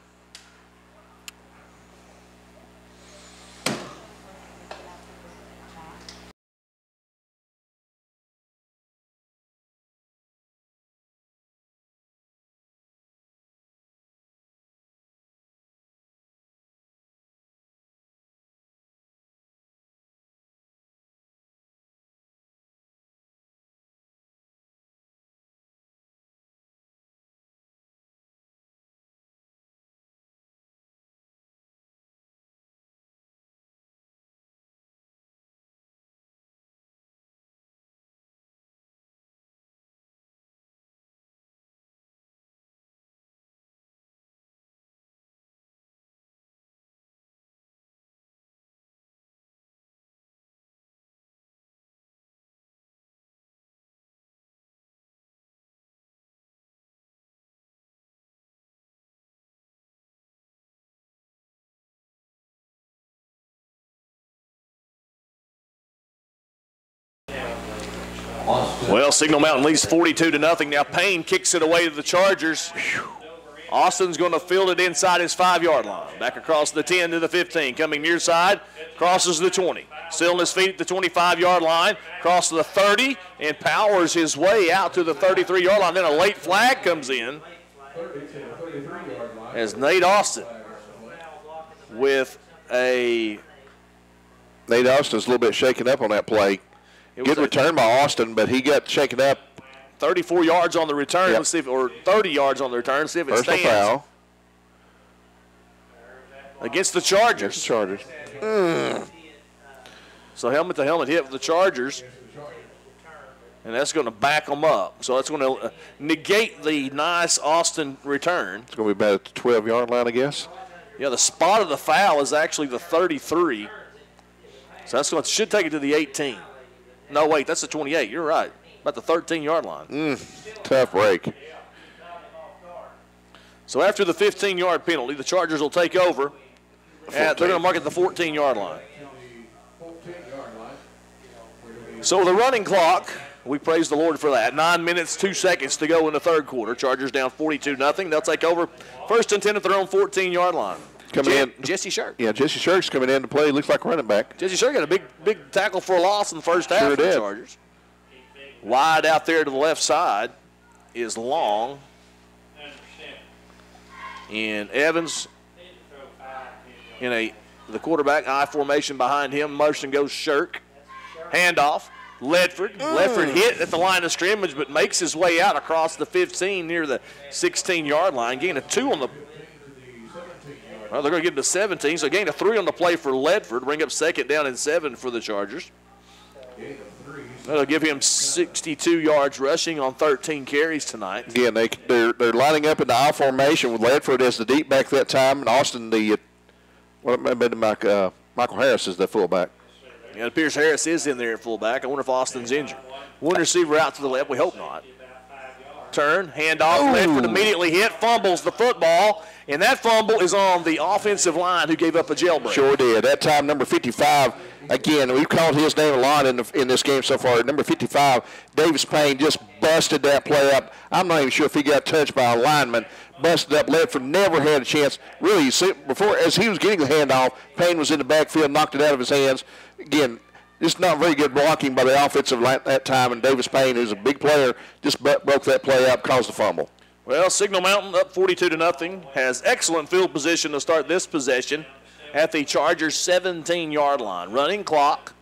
Well, Signal Mountain leads 42-0. Now Payne kicks it away to the Chargers. Austin's going to field it inside his 5-yard line. Back across the 10 to the 15. Coming near side, crosses the 20. Still on his feet at the 25-yard line. Crosses the 30 and powers his way out to the 33-yard line. Then a late flag comes in as Nate Austin with a... Nate Austin's a little bit shaken up on that play. Good return by Austin, but he got shaken up. 34 yards on the return. Yep. Let's see if, or 30 yards on the return. Let's see if it Personal stands. foul. Against the Chargers. Against the Chargers. So helmet to helmet hit for the Chargers. And that's going to back them up. So that's going to negate the nice Austin return. It's going to be about at the 12-yard line, I guess. Yeah, the spot of the foul is actually the 33. So that's going to, should take it to the 18. No, wait, that's the 28. You're right. About the 13-yard line. Tough break. So after the 15-yard penalty, the Chargers will take over. They're going to mark it the 14-yard line. So the running clock, we praise the Lord for that. 9 minutes, 2 seconds to go in the third quarter. Chargers down 42-0. They'll take over first and 10 at their own 14-yard line. Coming in. Jesse Shirk. Yeah, Jesse Shirk's coming in to play. Looks like a running back. Jesse Shirk got a big tackle for a loss in the first half for the Chargers. Wide out there to the left side is Long. And Evans in the quarterback I formation behind him. Motion goes Shirk. Handoff. Ledford. Ledford hit at the line of scrimmage but makes his way out across the 15 near the 16-yard line. Gain a 2 on the Well, they're going to get him to 17, so gain of 3 on the play for Ledford. Bring up second down and 7 for the Chargers. That'll give him 62 yards rushing on 13 carries tonight. Again, they're lining up in the I formation with Ledford as the deep back that time, and Austin Michael Harris is the fullback. Yeah, it appears Harris is in there at fullback. I wonder if Austin's injured. One receiver out to the left. We hope not. Turn, handoff, Ledford immediately hit, fumbles the football, and that fumble is on the offensive line who gave up a jailbreak. Sure did. That time, number 55, again, we've called his name a lot in this game so far. Number 55, Davis Payne, just busted that play up. I'm not even sure if he got touched by a lineman. Busted up. Ledford never had a chance. Really, before, as he was getting the handoff, Payne was in the backfield, knocked it out of his hands. Again, just not very good blocking by the offensive line at that time, and Davis Payne, who's a big player, just broke that play up, caused the fumble. Well, Signal Mountain up 42-0, has excellent field position to start this possession at the Chargers' 17-yard line. Running clock.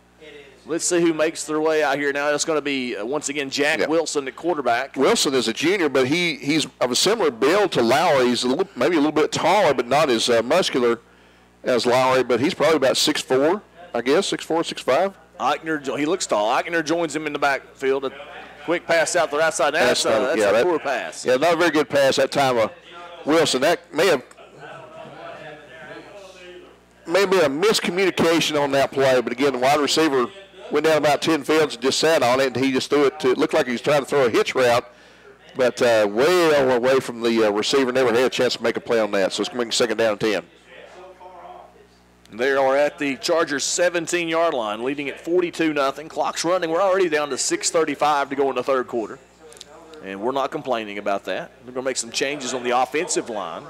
Let's see who makes their way out here now. It's going to be, once again, Jack Wilson at quarterback. Wilson is a junior, but he's of a similar build to Lowry. He's maybe a little bit taller, but not as muscular as Lowry, but he's probably about 6'4", I guess, 6'4", 6'5". Eichner, he looks tall. Eichner joins him in the backfield. A quick pass out the right side. That's a poor pass. Yeah, not a very good pass that time. Wilson, that may have been a miscommunication on that play, but again, the wide receiver went down about 10 fields and just sat on it, and he just threw it to, it looked like he was trying to throw a hitch route, but way away from the receiver, never had a chance to make a play on that, so it's going to be 2nd down and 10. They are at the Chargers' 17-yard line, leading at 42-0. Clock's running. We're already down to 6:35 to go in the third quarter, and we're not complaining about that. They're going to make some changes on the offensive line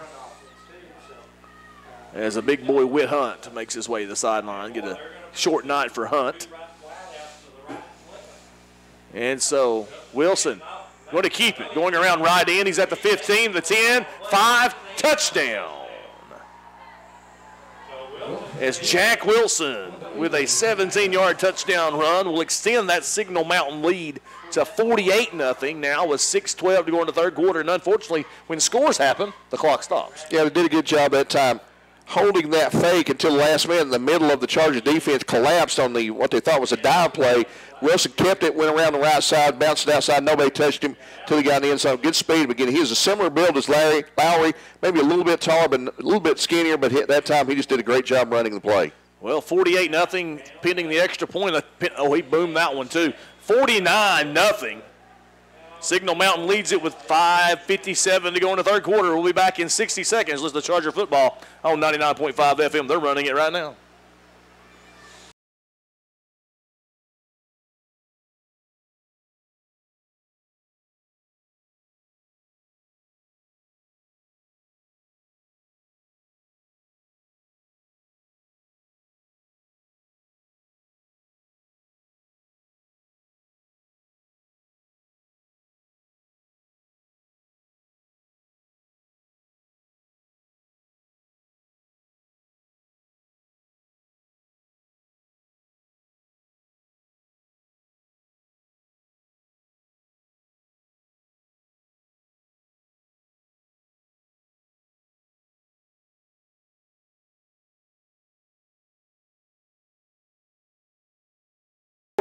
as a big boy, Whit Hunt, makes his way to the sideline. Get a short night for Hunt. And so Wilson going to keep it. Going around right in. He's at the 15, the 10, 5, touchdown. As Jack Wilson with a 17-yard touchdown run will extend that Signal Mountain lead to 48-0 now with 6:12 to go in the third quarter. And unfortunately, when scores happen, the clock stops. Yeah, they did a good job that time holding that fake until the last minute in the middle of the Charger defense collapsed on what they thought was a dive play. Wilson kept it, went around the right side, bounced it outside. Nobody touched him until he got in the end zone. Good speed. But again, he was a similar build as Lowry, maybe a little bit taller, but a little bit skinnier. But that time he just did a great job running the play. Well, 48-0, pending the extra point. Oh, he boomed that one too. 49-0. Signal Mountain leads it with 5:57 to go in the third quarter. We'll be back in 60 seconds. Listen to Charger football on 99.5 FM. They're running it right now.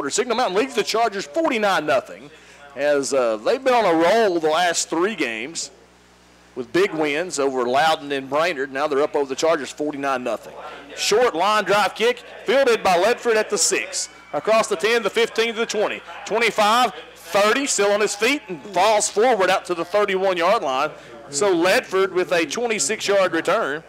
Signal Mountain leads the Chargers 49-0 as they've been on a roll the last 3 games with big wins over Loudon and Brainerd. Now they're up over the Chargers 49-0. Short line drive kick fielded by Ledford at the 6. Across the 10, the 15 to the 20. 25, 30, still on his feet and falls forward out to the 31-yard line. So Ledford with a 26-yard return.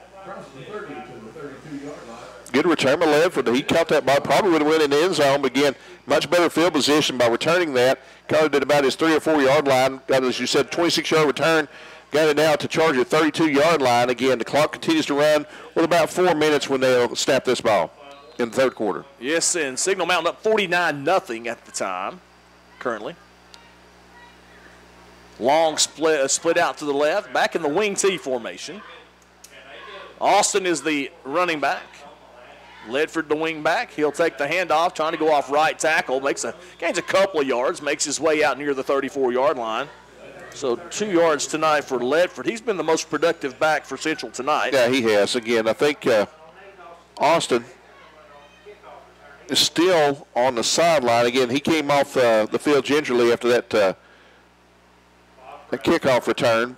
Good return by Ledford. He caught that ball. Probably would have went in the end zone, but again, much better field position by returning that. Caught it at about his 3 or 4 yard line. Got, as you said, 26-yard return. Got it now to Charger 32-yard line. Again, the clock continues to run with about 4 minutes when they'll snap this ball in the third quarter. Yes, and Signal Mountain up 49-0 at the time, currently. Long split out to the left, back in the wing T formation. Austin is the running back. Ledford the wing back. He'll take the handoff, trying to go off right tackle. Gains a couple of yards, makes his way out near the 34-yard line. So 2 yards tonight for Ledford. He's been the most productive back for Central tonight. Yeah, he has. Again, I think Austin is still on the sideline. Again, he came off the field gingerly after that kickoff return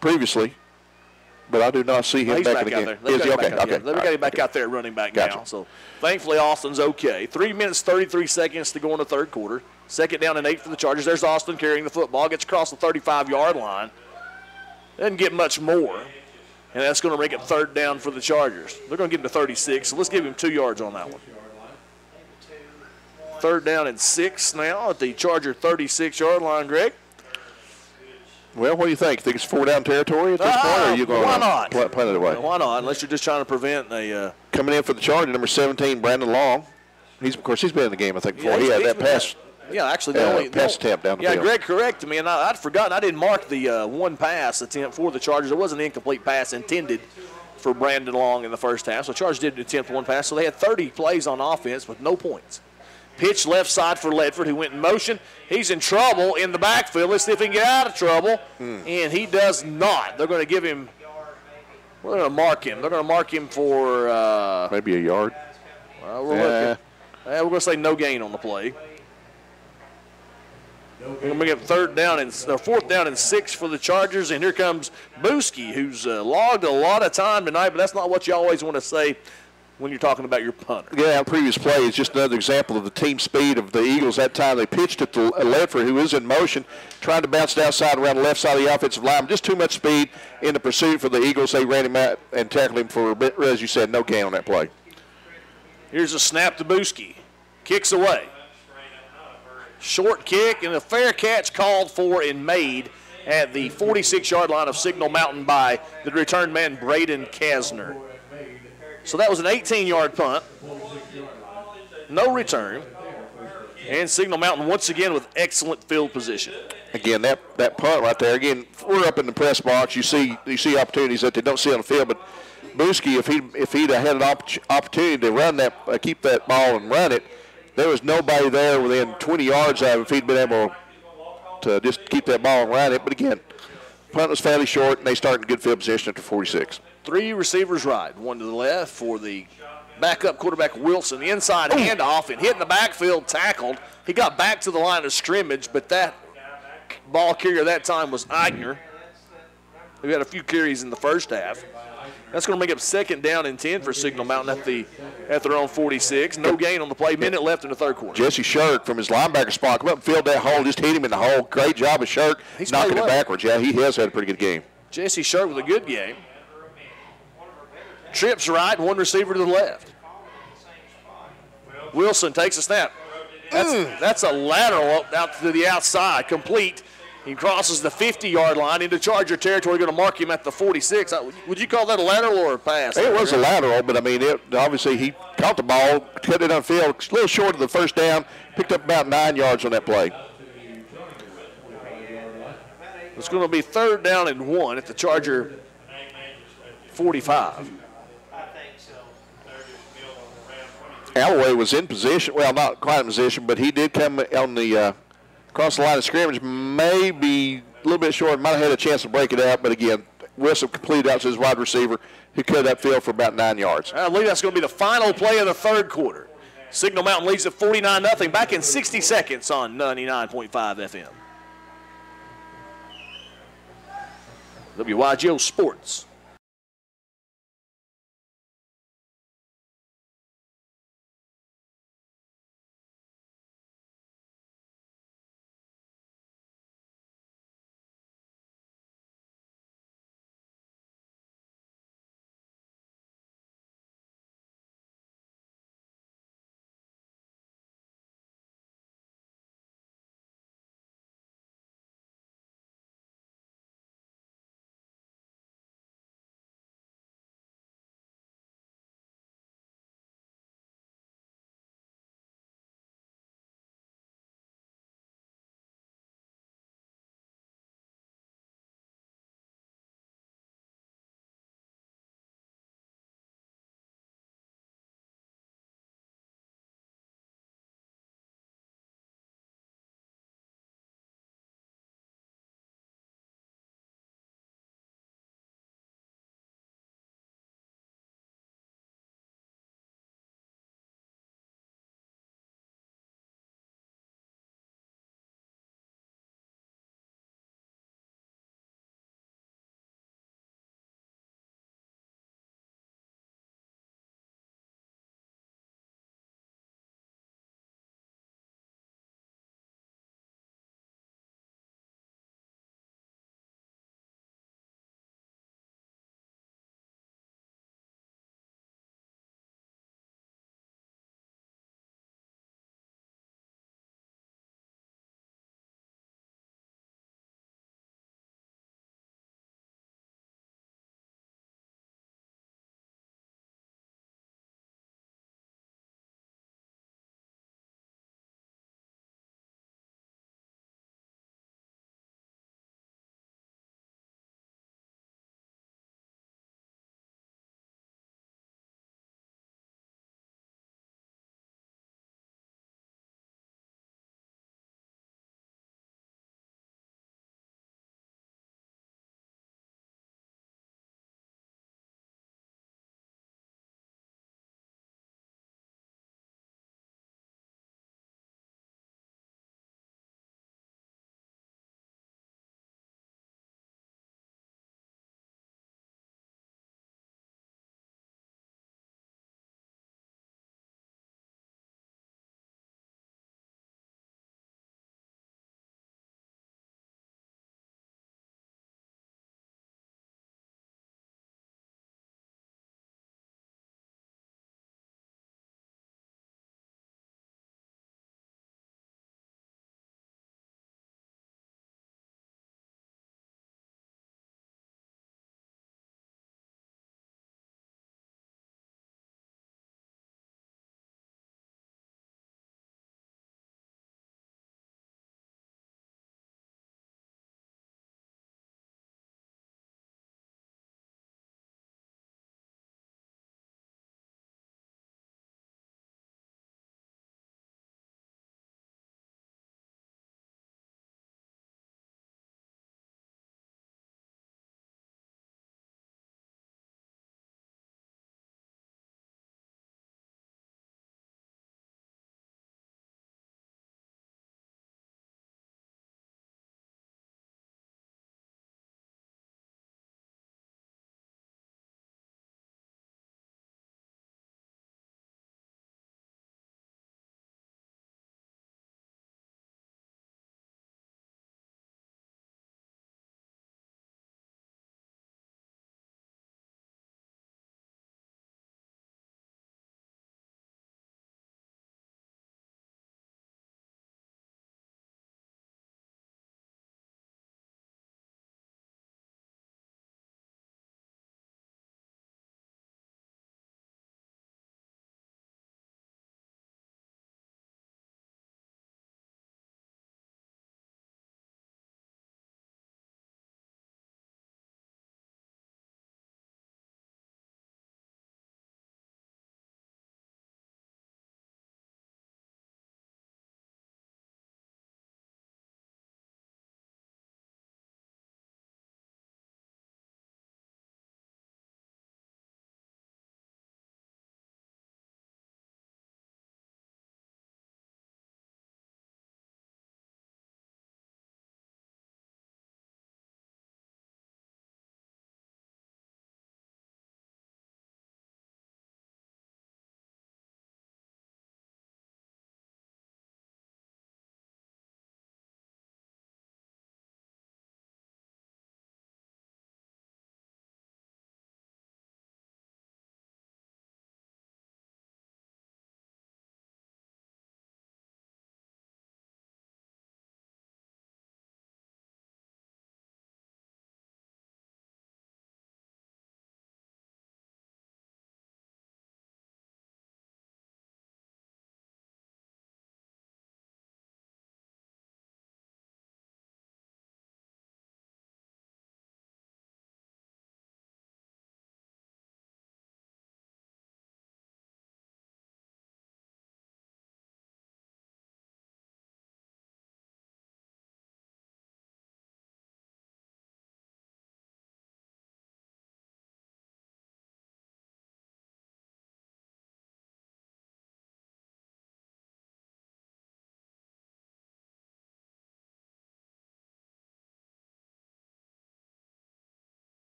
previously, but I do not see him He's back in the out game. there. Is he? Okay. They've got him back out there at running back now. So thankfully Austin's okay. 3 minutes, 33 seconds to go in the third quarter. 2nd down and 8 for the Chargers. There's Austin carrying the football. Gets across the 35-yard line. Doesn't get much more. And that's going to make it 3rd down for the Chargers. They're going to get him to 36, so let's give him 2 yards on that one. 3rd down and 6 now at the Charger 36-yard line, Greg. Well, what do you think? Think it's 4-down territory at this point, or are you going to punt it away? Why not? Unless you're just trying to prevent a coming in for the Charger, number 17, Brandon Long. Of course, he's been in the game, I think, before. He had that pass. Yeah, actually, the pass attempt down the field. Yeah, Greg corrected me, and I'd forgotten. I didn't mark the one pass attempt for the Chargers. It was an incomplete pass intended for Brandon Long in the first half. So Chargers did attempt one pass. So they had 30 plays on offense with no points. Pitch left side for Ledford, who went in motion. He's in trouble in the backfield. Let's see if he can get out of trouble. And he does not. They're going to give him – we're going to mark him. They're going to mark him for maybe a yard. We're going to say no gain on the play. We're going to make it 4th down and 6 for the Chargers. And here comes Booski, who's logged a lot of time tonight, but that's not what you always want to say when you're talking about your punter. Yeah, previous play is just another example of the team speed of the Eagles. That time they pitched it to Ledford, who is in motion, trying to bounce it outside around the left side of the offensive line. Just too much speed in the pursuit for the Eagles. They ran him out and tackled him for a bit. As you said, no gain on that play. Here's a snap to Booski. Kicks away. Short kick and a fair catch called for and made at the 46-yard line of Signal Mountain by the return man, Braden Kasner. So that was an 18-yard punt. No return. And Signal Mountain once again with excellent field position. Again, that punt right there. Again, we're up in the press box. You see opportunities that they don't see on the field. But Booski, if he'd had an opportunity to run that, keep that ball and run it, there was nobody there within 20 yards of him if he'd been able to just keep that ball and run it. But again, punt was fairly short, and they started in good field position after 46. 3 receivers right, 1 to the left for the backup quarterback Wilson. The inside handoff and hitting the backfield, tackled. He got back to the line of scrimmage, but that ball carrier that time was Eigner, who had a few carries in the first half. That's going to make up 2nd down and 10 for Signal Mountain at their own 46. No gain on the play. Minute left in the third quarter. Jesse Shirk from his linebacker spot come up and filled that hole, just hit him in the hole. Great job of Shirk knocking it backwards. Yeah, he has had a pretty good game. Jesse Shirk with a good game. Trips right, 1 receiver to the left. Wilson takes a snap. That's a lateral out to the outside, complete. He crosses the 50-yard line into Charger territory, going to mark him at the 46. Would you call that a lateral or a pass? It was a lateral, but, I mean, obviously he caught the ball, cut it downfield, a little short of the first down, picked up about 9 yards on that play. It's going to be 3rd down and 1 at the Charger 45. Alloway was in position, well, not quite in position, but he did come on the across the line of scrimmage, maybe a little bit short, might have had a chance to break it out, but again, Wilson completed out to his wide receiver, who cut that field for about 9 yards. I believe that's going to be the final play of the third quarter. Signal Mountain leads at 49-0, back in 60 seconds on 99.5 FM. WYGO Sports.